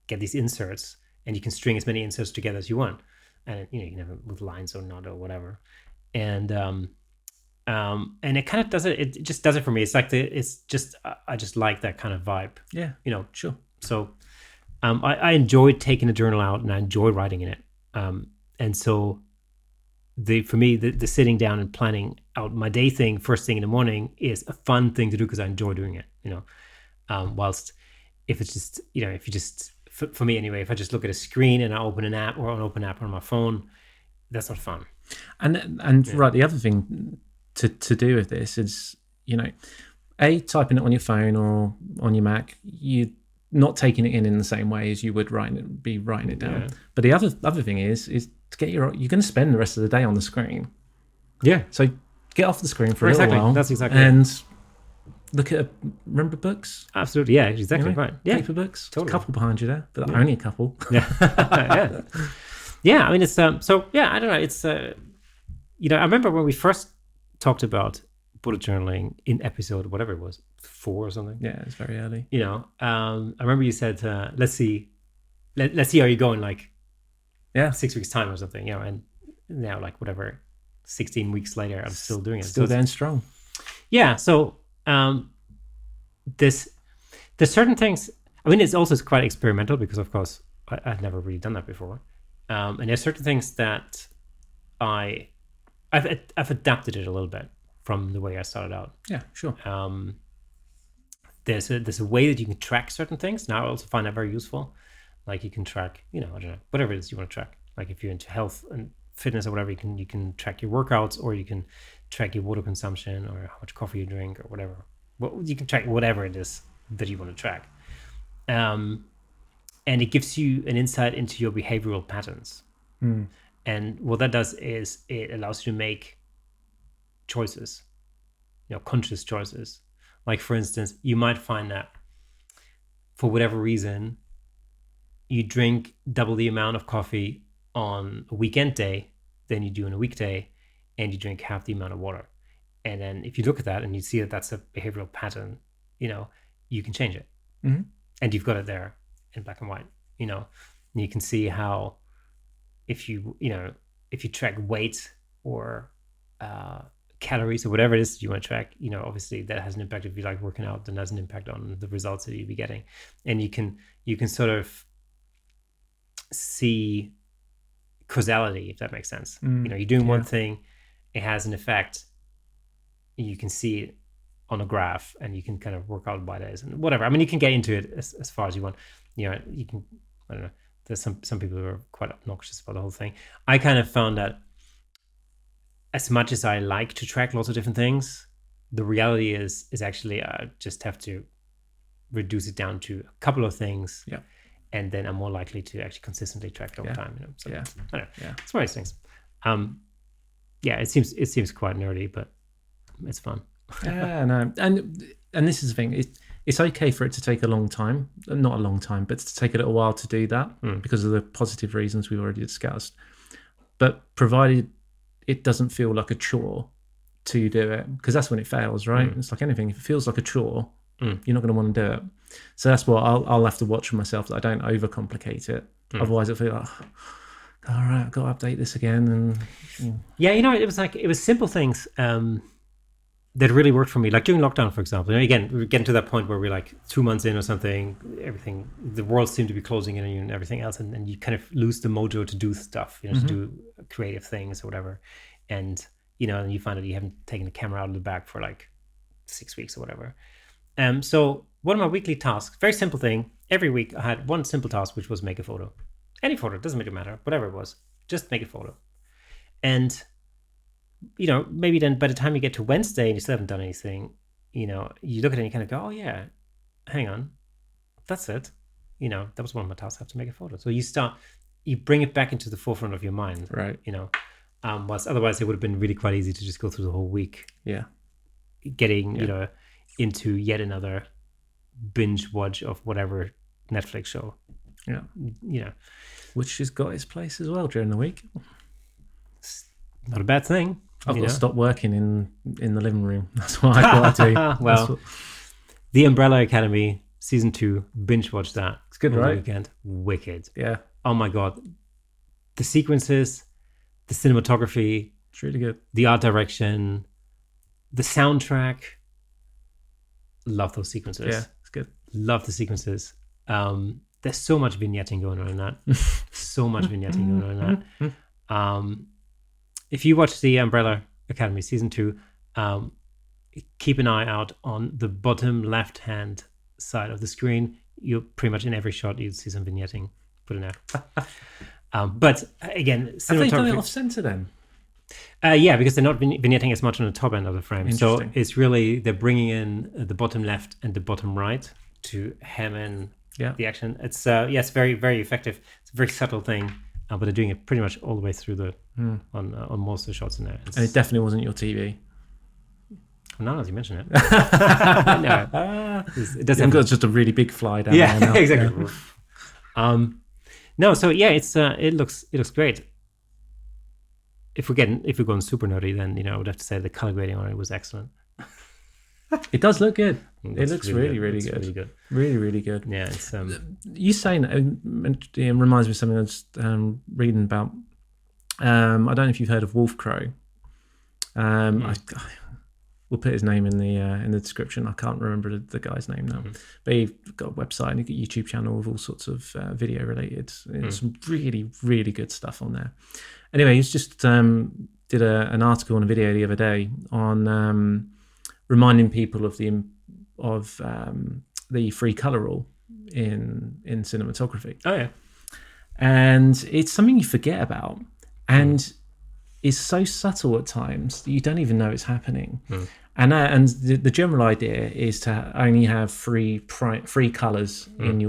get these inserts, and you can string as many inserts together as you want, and you can have it with lines or not or whatever, and it kind of does it. It just does it for me. It's like I just like that kind of vibe. Yeah, sure. So, I enjoy taking a journal out, and I enjoy writing in it. And so, for me, the sitting down and planning out my day thing first thing in the morning is a fun thing to do because I enjoy doing it. Whilst if it's just if you just for me anyway, if I just look at a screen and I open an app on my phone, that's not fun. And right, the other thing to do with this is typing it on your phone or on your Mac, you not taking it in the same way as you would writing it down. Yeah. But the other thing is to get you're going to spend the rest of the day on the screen. Yeah. So get off the screen for a little while. That's exactly and it. Look at remember books. Absolutely, yeah, exactly right. Yeah, paper books. Totally. A couple behind you there, but only a couple. Yeah, yeah. I mean, it's so yeah. I don't know. It's I remember when we first talked about bullet journaling in episode whatever it was 4 or something. Yeah, it's very early. I remember you said let's see how you're going, like 6 weeks time or something. And now like whatever 16 weeks later, I'm still doing it. Still going strong. Yeah. So there's certain things. I mean, it's also quite experimental because of course I've never really done that before. And there's certain things that I've adapted it a little bit from the way I started out. Yeah, sure. There's a way that you can track certain things. Now I also find that very useful. Like you can track, I don't know, whatever it is you want to track. Like if you're into health and fitness or whatever, you can track your workouts, or you can track your water consumption, or how much coffee you drink, or whatever. Well, you can track whatever it is that you want to track. And it gives you an insight into your behavioral patterns. And what that does is it allows you to make choices, conscious choices. Like for instance, you might find that for whatever reason, you drink double the amount of coffee on a weekend day than you do on a weekday, and you drink half the amount of water. And then if you look at that and you see that that's a behavioral pattern, you can change it. Mm-hmm. And you've got it there in black and white, and you can see how if you track weight or calories or whatever it is you want to track, obviously that has an impact. If you like working out, then has an impact on the results that you'll be getting. And you can sort of see causality, if that makes sense. You're doing one thing, it has an effect, you can see it on a graph, and you can kind of work out by days and whatever. I mean, you can get into it as far as you want. You can, I don't know, there's some people who are quite obnoxious about the whole thing. I kind of found that as much as I like to track lots of different things, the reality is actually I just have to reduce it down to a couple of things. Yeah. And then I'm more likely to actually consistently track over time. So, I don't know. Yeah. It's one of those things. It seems quite nerdy, but it's fun. Yeah, no. And this is the thing. It's okay for it to take a long time. Not a long time, but to take a little while to do that because of the positive reasons we've already discussed. But provided it doesn't feel like a chore, to do it, because that's when it fails, right? It's like anything. If it feels like a chore, you're not going to want to do it. So that's what I'll have to watch for myself, that I don't overcomplicate it. Otherwise it'll feel like, all right, I've got to update this again. And Yeah, it was simple things that really worked for me. Like during lockdown, for example, again, we're getting to that point where we're like 2 months in or something, the world seemed to be closing in on you and everything else. And you kind of lose the mojo to do stuff, to do creative things or whatever. And, and you find that you haven't taken the camera out of the bag for like 6 weeks or whatever. So one of my weekly tasks, very simple thing. Every week I had one simple task, which was make a photo. Any photo, doesn't really matter, whatever it was, just make a photo. And, maybe then by the time you get to Wednesday and you still haven't done anything, you look at it and you kind of go, oh yeah, hang on, that's it. That was one of my tasks, I have to make a photo. So you bring it back into the forefront of your mind. Right. Whilst otherwise it would have been really quite easy to just go through the whole week. Yeah. Getting, into yet another binge watch of whatever Netflix show. Yeah. Which has got its place as well during the week. It's not a bad thing. I've got to stop working in the living room. That's what I've got to do. Well, The Umbrella Academy season 2, binge watch that. It's good, right? Weekend. Wicked. Yeah. Oh my God. The sequences, the cinematography. It's really good. The art direction, the soundtrack. Love those sequences. Yeah, it's good. Love the sequences. There's so much vignetting going on in that. So much vignetting going on in that. If you watch The Umbrella Academy season 2, keep an eye out on the bottom left-hand side of the screen. You pretty much in every shot you'll see some vignetting put in there. But again, cinematography. Have they done it off center then? Yeah, because they're not vignetting as much on the top end of the frame. So it's really, they're bringing in the bottom left and the bottom right to hem in the action. It's it's very, very effective. It's a very subtle thing, but they're doing it pretty much all the way through on most of the shots in there. And it definitely wasn't your TV. Now as you mention it. No, it doesn't. Got just a really big fly down there now. Exactly. Yeah. No, so yeah, it looks great. If we're going super nerdy, then I would have to say the color grading on it was excellent. It does look good. It looks really good. Really good. Really, really good. Yeah, it's you saying it reminds me of something I was reading about. I don't know if you've heard of Wolf Crow. We'll put his name in the description. I can't remember the guy's name now, but he's got a website and a YouTube channel with all sorts of video related. Some really, really good stuff on there. Anyway, he's just did an article and a video the other day on reminding people of the free color rule in cinematography. Oh yeah, and it's something you forget about, and it's so subtle at times that you don't even know it's happening. And the general idea is to only have three colors in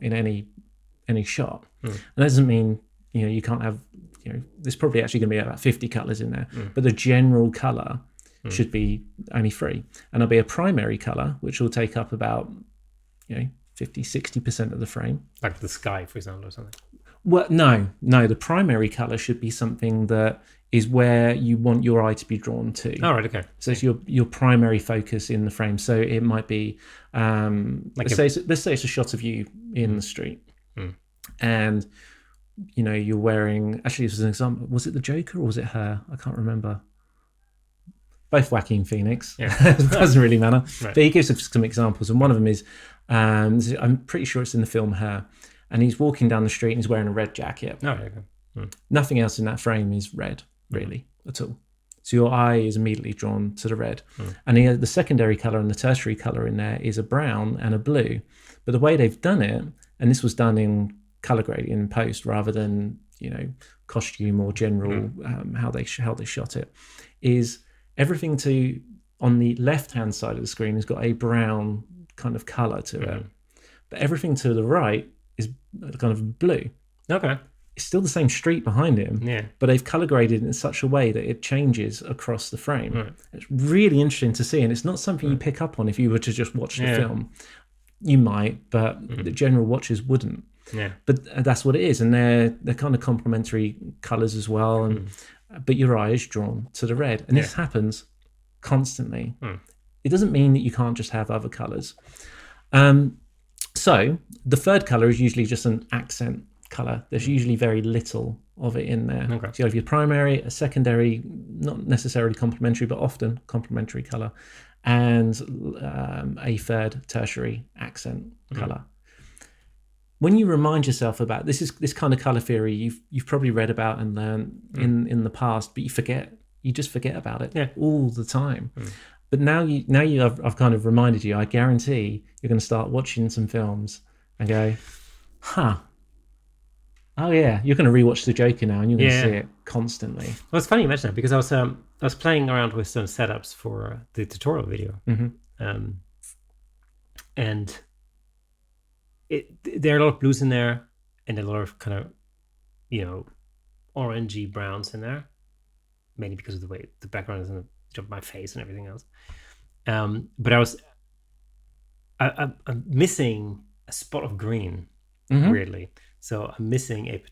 any shot. And that doesn't mean you can't have there's probably actually going to be about 50 colors in there, but the general color should be only 3, and there'll be a primary color which will take up about 50-60% of the frame, like the sky, for example, or something. Well, no, the primary color should be something that is where you want your eye to be drawn to. Oh, right, okay. So it's your primary focus in the frame. So it might be, let's say it's a shot of you in the street, and you're wearing. Actually, this was an example. Was it the Joker or was it her? I can't remember. Both Joaquin Phoenix. Yeah. It doesn't really matter. Right. But he gives some examples, and one of them is, I'm pretty sure it's in the film Her, and he's walking down the street and he's wearing a red jacket. Oh, okay. Nothing else in that frame is red, really, at all. So your eye is immediately drawn to the red. And the secondary color and the tertiary color in there is a brown and a blue. But the way they've done it, and this was done in color grading in post rather than costume or general how they shot it, is everything on the left hand side of the screen has got a brown kind of color to it, but everything to the right is kind of blue. Okay. It's still the same street behind him, but they've color graded it in such a way that it changes across the frame. Right. It's really interesting to see, and it's not something you pick up on if you were to just watch the film. You might, but the general watchers wouldn't. Yeah. But that's what it is, and they're kind of complementary colors as well. And but your eye is drawn to the red, and this happens constantly. It doesn't mean that you can't just have other colors. So the third color is usually just an accent color. There's usually very little of it in there. Okay. So you have your primary, a secondary, not necessarily complementary, but often complementary color, and a third tertiary accent color. When you remind yourself about this kind of color theory, you've probably read about and learned in the past, but you just forget about it all the time. But now I've kind of reminded you. I guarantee you're going to start watching some films and go, oh yeah, you're going to rewatch The Joker now, and you're going to see it constantly. Well, it's funny you mention that, because I was playing around with some setups for the tutorial video, and there are a lot of blues in there, and a lot of kind of, orangey browns in there, mainly because of the way the background is in my face and everything else. But I'm missing a spot of green, weirdly. So I'm missing a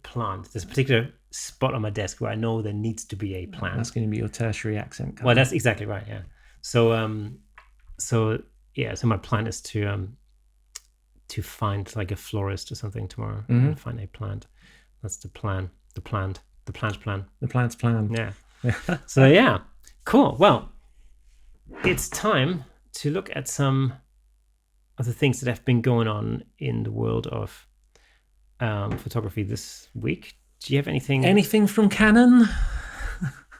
plant. There's a particular spot on my desk where I know there needs to be a plant. That's going to be your tertiary accent color. Well, that's exactly right. Yeah. So so my plan is to find like a florist or something tomorrow and find a plant. That's the plan. The plant's plan. The plant's plan. Yeah. So yeah, cool. Well, it's time to look at some of the things that have been going on in the world of photography this week. Do you have anything from Canon?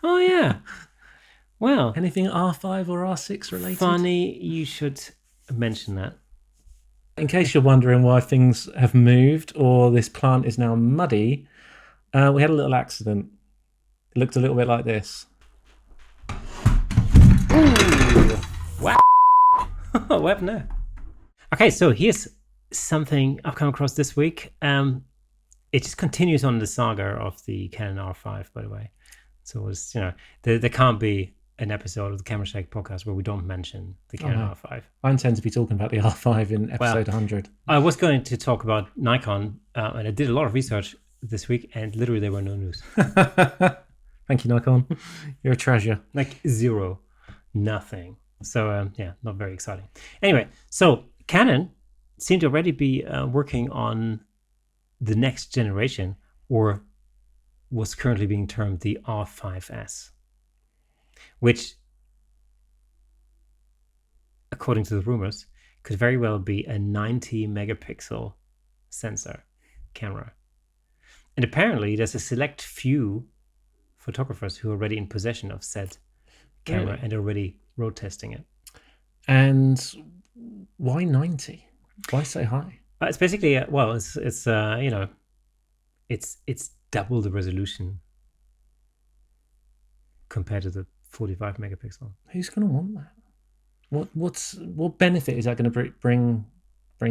Oh yeah. Well, anything R5 or R6 related? Funny you should mention that. In case you're wondering why things have moved or this plant is now muddy, we had a little accident. It looked a little bit like this. Ooh. Wow. What happened there? Okay, so here's something I've come across this week. It just continues on the saga of the Canon R5, by the way. So it's, there can't be an episode of the Camera Shake podcast where we don't mention the Canon R5. I intend to be talking about the R5 in episode 100. I was going to talk about Nikon, and I did a lot of research this week, and literally there were no news. Thank you, Nikon. You're a treasure. Like zero, nothing. So not very exciting. Anyway, so Canon seemed to already be working on the next generation, or was currently being termed the R5S, which, according to the rumors, could very well be a 90 megapixel sensor camera. And apparently there's a select few photographers who are already in possession of said camera and already road testing it. And why 90? Why so high? It's basically it's double the resolution compared to the 45 megapixel. Who's going to want that? What benefit is that going to bring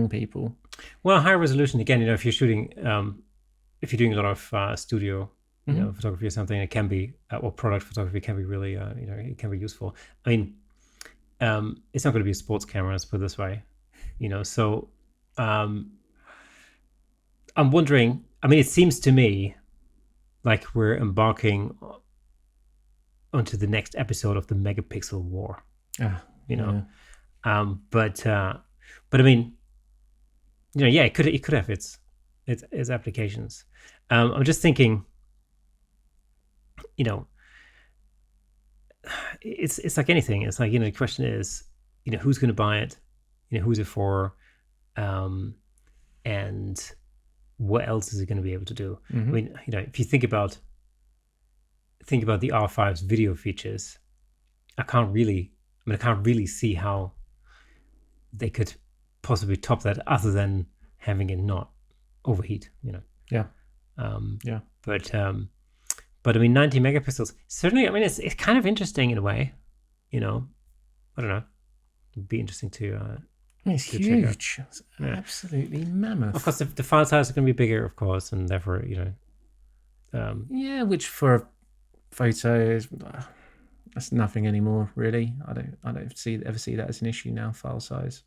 people? Well, higher resolution again. If you're shooting, if you're doing a lot of studio photography or something, it can be or product photography can be really it can be useful. I mean, it's not going to be a sports camera, let's put it this way. So I'm wondering. I mean, it seems to me like we're embarking onto the next episode of the megapixel war. But I mean, it could have its applications. I'm just thinking, it's like anything. It's like, the question is, who's going to buy it? Who's it for? And what else is it going to be able to do? I mean, if you think about the R5's video features, I can't really see how they could possibly top that, other than having it not overheat. But I mean, 90 megapixels certainly. I mean, it's kind of interesting in a way. I don't know. It'd be interesting to. It's huge. It's absolutely mammoth. Of course, the file size is going to be bigger, of course, and therefore, which for a photo is that's nothing anymore, really. I don't ever see that as an issue now. File size.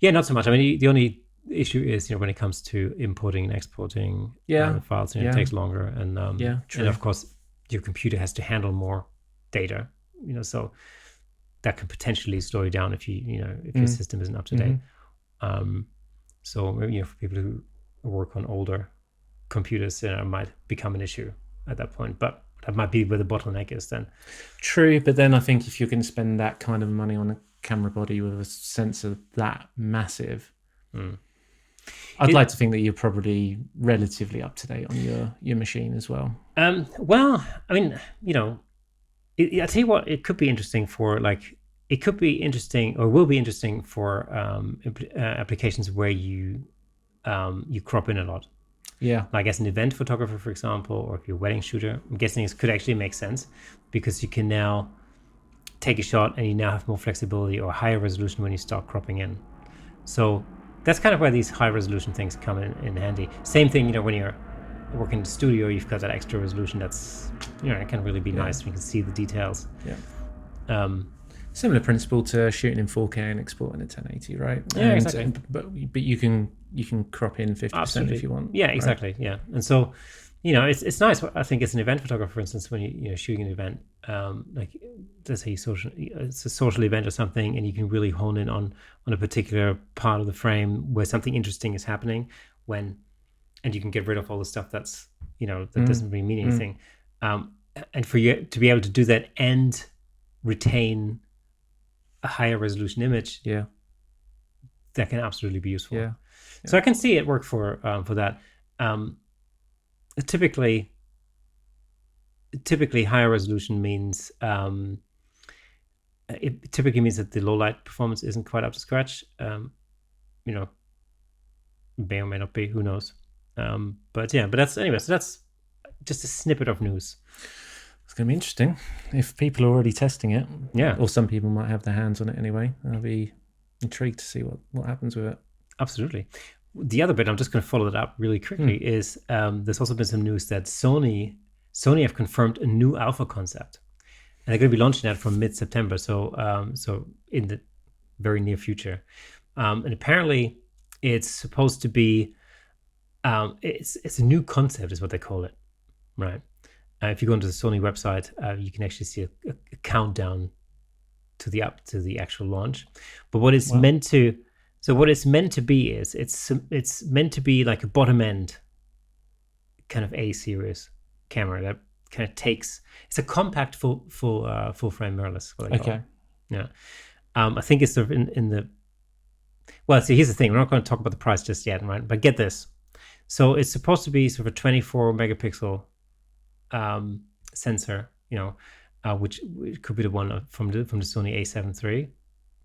Yeah, not so much. I mean, the only issue is when it comes to importing and exporting files, it takes longer, and true. And of course, your computer has to handle more data so that could potentially slow you down if if your system isn't up to date. So maybe, for people who work on older computers, it might become an issue at that point, but that might be where the bottleneck is then. True, but then I think if you can spend that kind of money on a camera body with a sensor that massive, I'd like to think that you're probably relatively up to date on your machine as well. Well, I mean, I tell you what, it could be interesting for it could be interesting or will be interesting for applications where you crop in a lot. Yeah. Like as an event photographer, for example, or if you're a wedding shooter, I'm guessing this could actually make sense because you can now take a shot and you now have more flexibility or higher resolution when you start cropping in. So that's kind of where these high resolution things come in handy. Same thing, when you're working in the studio, you've got that extra resolution that's, it can really be nice. You can see the details. Yeah. Similar principle to shooting in 4K and exporting at 1080, right? Yeah, exactly. But you can crop in 50% if you want. Yeah, exactly. Right? Yeah, and so it's nice. I think as an event photographer, for instance, when you're shooting an event, like let's say it's a social event or something, and you can really hone in on a particular part of the frame where something interesting is happening, and you can get rid of all the stuff that's that doesn't really mean anything, and for you to be able to do that and retain a higher resolution image, that can absolutely be useful. Yeah. So I can see it work for that. Typically higher resolution means it typically means that the low light performance isn't quite up to scratch. May or may not be, who knows. But that's anyway. So that's just a snippet of news. It's going to be interesting if people are already testing it. Yeah. Or some people might have their hands on it anyway. I'll be intrigued to see what happens with it. Absolutely. The other bit, I'm just going to follow that up really quickly, is there's also been some news that Sony have confirmed a new alpha concept. And they're going to be launching that from mid-September, so in the very near future. And apparently it's supposed to be, it's a new concept is what they call it, right? If you go into the Sony website, you can actually see a countdown to the actual launch. But what it's meant to, what it's meant to be is it's meant to be like a bottom end kind of A series camera that kind of takes. It's a compact full frame mirrorless. What I call it. Yeah. I think it's sort of in the. Well, see, here's the thing. We're not going to talk about the price just yet, right? But get this. So it's supposed to be sort of a 24 megapixel sensor, which could be the one from the Sony A7 III,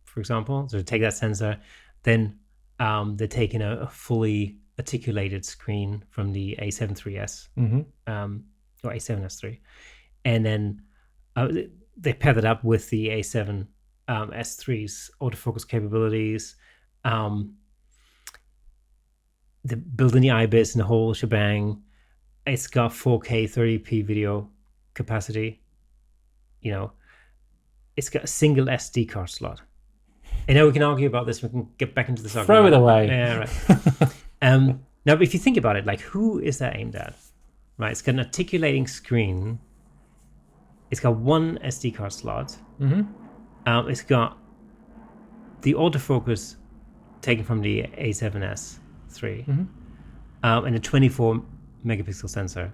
for example. So to take that sensor, then they're taking a fully articulated screen from the A7 III's or A7S III, and then they pair that up with the A7 S3's autofocus capabilities. They build in the IBIS and the whole shebang. It's got 4K 30p video capacity. It's got a single SD card slot. I know we can argue about this. We can get back into this argument. Throw it away. Yeah, right. Now, if you think about it, like, who is that aimed at? Right, it's got an articulating screen. It's got one SD card slot. It's got the autofocus taken from the A7S III, and a 24 megapixel sensor.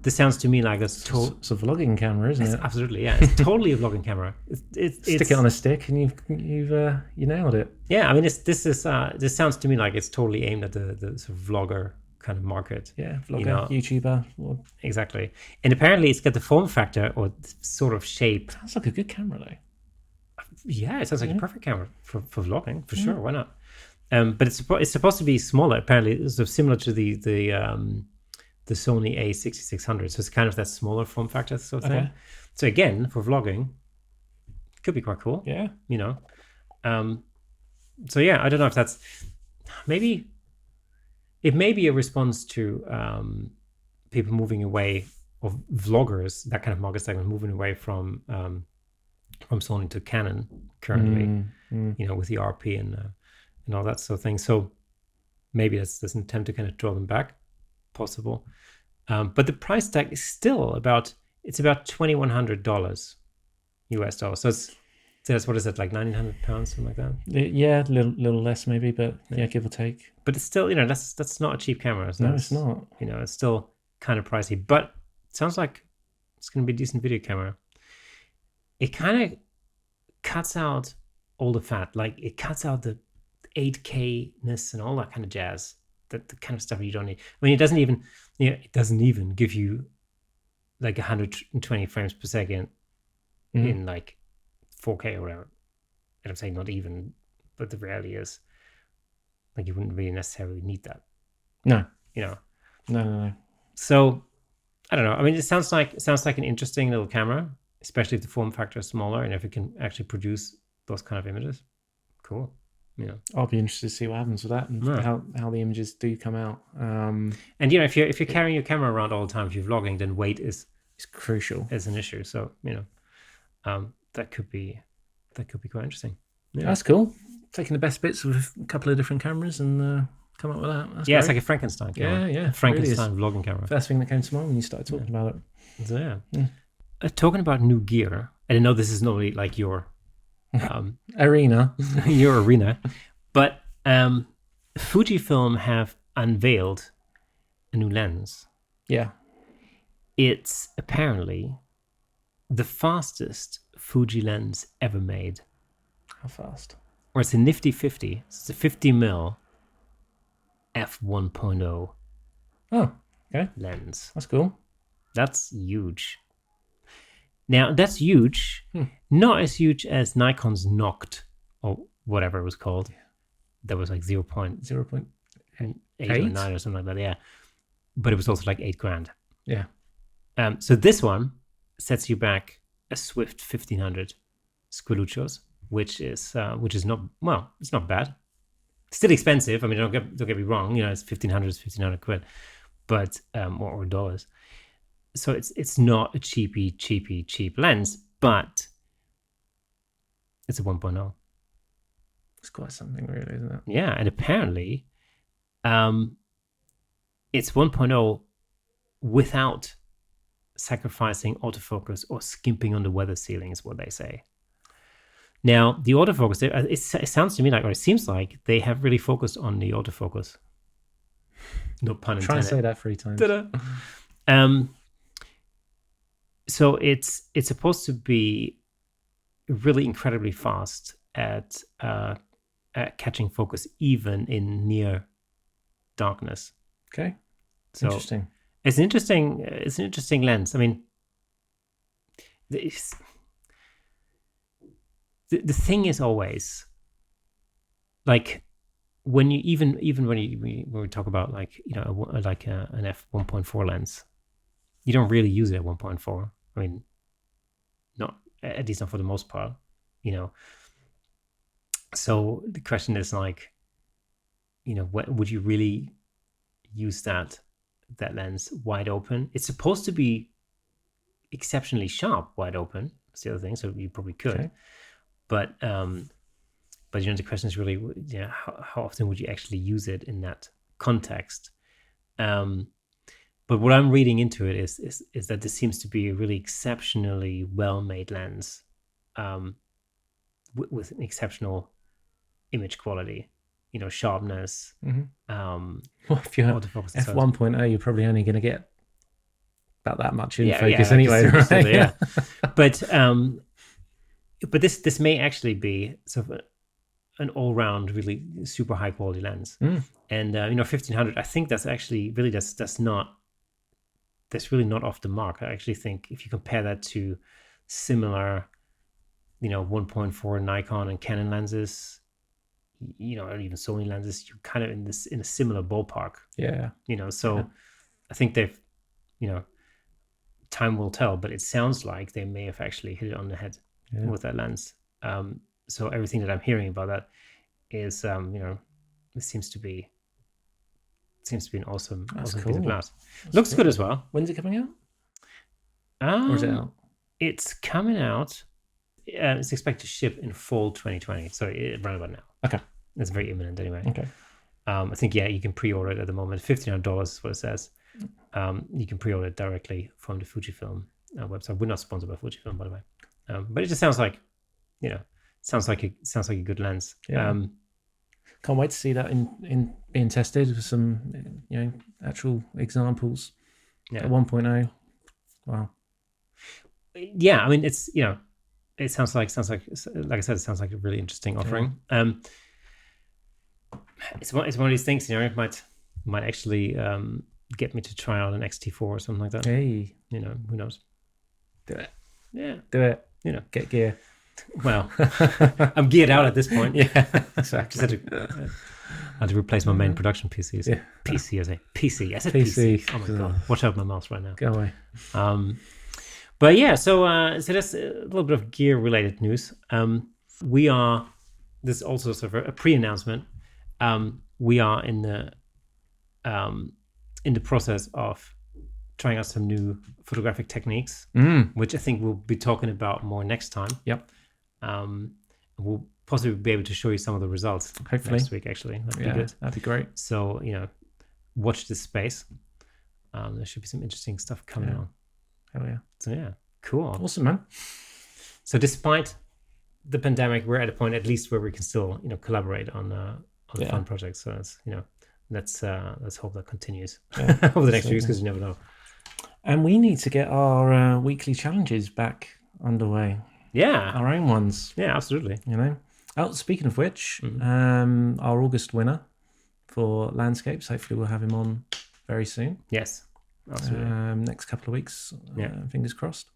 This sounds to me like it's a vlogging camera, isn't it? Absolutely, yeah. It's totally a vlogging camera. Stick it on a stick, and you nailed it. Yeah, I mean, this sounds to me like it's totally aimed at the sort of vlogger kind of market. Yeah, vlogger, YouTuber. Exactly. And apparently, it's got the form factor or sort of shape. Sounds like a good camera, though. Yeah, it sounds like a perfect camera for vlogging, for sure. Why not? But it's supposed to be smaller. Apparently, it's sort of similar to the Sony A6600. So it's kind of that smaller form factor sort of thing. So again, for vlogging, it could be quite cool. Yeah. So yeah, I don't know if that's maybe it may be a response to people moving away, or vloggers, that kind of market segment, moving away from Sony to Canon currently, with the RP and all that sort of thing. So maybe that's an attempt to kind of draw them back, possible. But the price tag is still about $2,100 US dollars. So that's what is it, like £1,900, something like that? Yeah, little less maybe, but yeah, give or take. But it's still, that's not a cheap camera. So No, it's not. It's still kind of pricey, but it sounds like it's going to be a decent video camera. It kind of cuts out all the fat. Like, it cuts out the 8K-ness and all that kind of jazz. The kind of stuff you don't need. I mean, it doesn't even give you like 120 frames per second in like 4K or whatever. And I'm saying not even, but the reality is, like, you wouldn't really necessarily need that. No. No. So I don't know. I mean, it sounds like an interesting little camera, especially if the form factor is smaller and if it can actually produce those kind of images. Cool. I'll be interested to see what happens with that and how the images do come out. And if you're carrying your camera around all the time, if you're vlogging, then weight is crucial as an issue. So that could be quite interesting. Yeah. That's cool. Taking the best bits of a couple of different cameras and come up with that. That's great. It's like a Frankenstein camera. Yeah. Frankenstein really vlogging camera. First thing that came to mind when you started talking about it. So talking about new gear, I know this is normally like your arena, your arena, but Fujifilm have unveiled a new lens. Yeah, it's apparently the fastest Fuji lens ever made. How fast? Or it's a nifty 50. It's a 50mm f1.0. Oh, okay. Lens. That's cool. That's huge. Now, that's huge. Not as huge as Nikon's Noct, or whatever it was called. That was like 0.8 or 9 or something like that, yeah. But it was also like $8,000. Yeah. So this one sets you back a swift 1,500 squiluchos, which is not, well, it's not bad. Still expensive. I mean, don't get me wrong. It's 1,500, it's 1,500 quid, but or dollars. So it's not a cheap lens, but it's a 1.0. It's quite something, really, isn't it? Yeah, and apparently, it's 1.0 without sacrificing autofocus or skimping on the weather sealing, is what they say. Now, the autofocus, it sounds to me like, or it seems like, they have really focused on the autofocus. No pun intended. Try and say that 3 times. So it's supposed to be really incredibly fast at catching focus, even in near darkness. Okay. So interesting. It's an interesting lens. I mean, the thing is always, like, when you even when we talk about, like, like an f1.4 lens, you don't really use it at 1.4. I mean, not, at least not for the most part, So the question is, like, what would you really use that lens wide open? It's supposed to be exceptionally sharp wide open. That's the other thing. So you probably could, okay. But the question is really, how often would you actually use it in that context? But what I'm reading into it is that this seems to be a really exceptionally well-made lens, with an exceptional image quality, sharpness. Mm-hmm. Well, if you're f1.0, you're probably only going to get about that much in focus anyway, right? Yeah. But this may actually be sort of an all-round, really super high-quality lens. And 1,500, I think that's actually really that's really not off the mark. I actually think if you compare that to similar, 1.4 Nikon and Canon lenses, or even Sony lenses, you're kind of in a similar ballpark. Yeah. I think they've, time will tell, but it sounds like they may have actually hit it on the head with that lens. So everything that I'm hearing about that is, it seems to be an awesome piece of glass. Looks good as well. When's it coming out? Or is it out? It's coming out. It's expected to ship in fall 2020. So around about now. Okay. It's very imminent anyway. Okay. I think, you can pre-order it at the moment. $1,500 is what it says. You can pre-order it directly from the Fujifilm website. We're not sponsored by Fujifilm, by the way. But it just sounds like, sounds like a good lens. Yeah. Can't wait to see that in being tested with some, actual examples. Yeah. At 1.0. Wow. Yeah, I mean, it's, it sounds like I said, it sounds like a really interesting offering. Yeah. It's one of these things, it might actually get me to try out an XT4 or something like that. Hey. Who knows? Do it. Yeah. Do it. Get gear. Well, I'm geared out at this point. Yeah, exactly. I had to replace my main production PC. So Yeah. PC, I say. PC. I said PC. PC. Oh my God. Watch out my mouse right now. Go away. But yeah, so that's a little bit of gear related news. This is also sort of a pre-announcement. We are in the process of trying out some new photographic techniques, which I think we'll be talking about more next time. Yep. We'll possibly be able to show you some of the results hopefully next week, actually. That'd be good. That'd be great. So, watch this space. There should be some interesting stuff coming on. Hell yeah. So yeah, cool. Awesome, man. So despite the pandemic, we're at a point at least where we can still, collaborate on fun projects. So it's, let's hope that continues over the next few weeks, because you never know. And we need to get our weekly challenges back underway. Yeah. Our own ones. Yeah, absolutely. Oh, speaking of which, our August winner for landscapes, hopefully we'll have him on very soon. Yes, absolutely. Next couple of weeks, fingers crossed.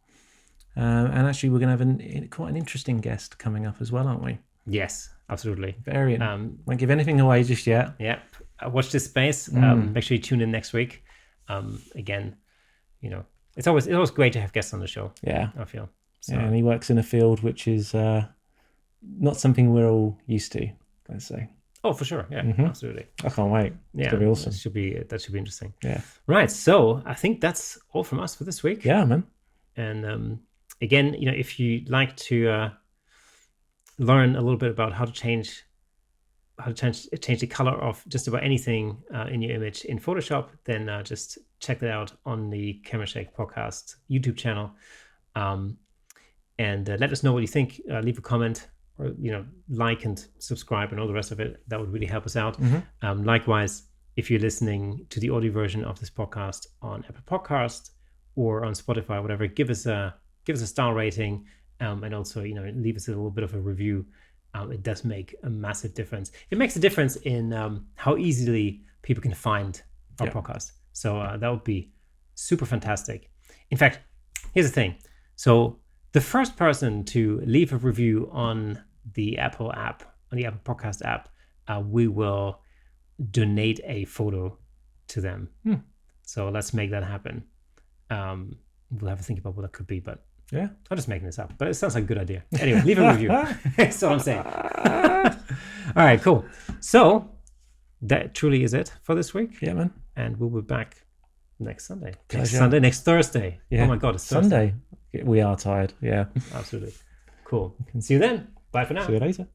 And actually, we're going to have quite an interesting guest coming up as well, aren't we? Yes, absolutely. Very. Won't give anything away just yet. Yeah. Watch this space. Make sure you tune in next week. Again, it's always great to have guests on the show. Yeah, I feel. So. Yeah, and he works in a field which is not something we're all used to, let's say. Oh, for sure. Yeah, absolutely. I can't wait. It's gonna be awesome. That should be interesting. Yeah. Right. So I think that's all from us for this week. Yeah, man. And again, if you'd like to learn a little bit about how to change the color of just about anything in your image in Photoshop, then just check that out on the Camera Shake podcast YouTube channel. And let us know what you think. Leave a comment, or like and subscribe and all the rest of it. That would really help us out. Likewise, if you're listening to the audio version of this podcast on Apple Podcast or on Spotify, whatever, give us a star rating, and also leave us a little bit of a review. It does make a massive difference. It makes a difference in how easily people can find our podcast. So that would be super fantastic. In fact, here's the thing. So the first person to leave a review on the Apple app, on the Apple Podcast app, we will donate a photo to them. So let's make that happen. We'll have to think about what that could be, but yeah, I'm just making this up. But it sounds like a good idea. Anyway, leave a review. That's all I'm saying. All right, cool. So that truly is it for this week. Yeah, man. And we'll be back next Sunday. Pleasure. Next Thursday. Yeah. Oh my God, it's Thursday. Sunday. We are tired. Yeah. Absolutely. Cool. See you then. Bye for now. See you later.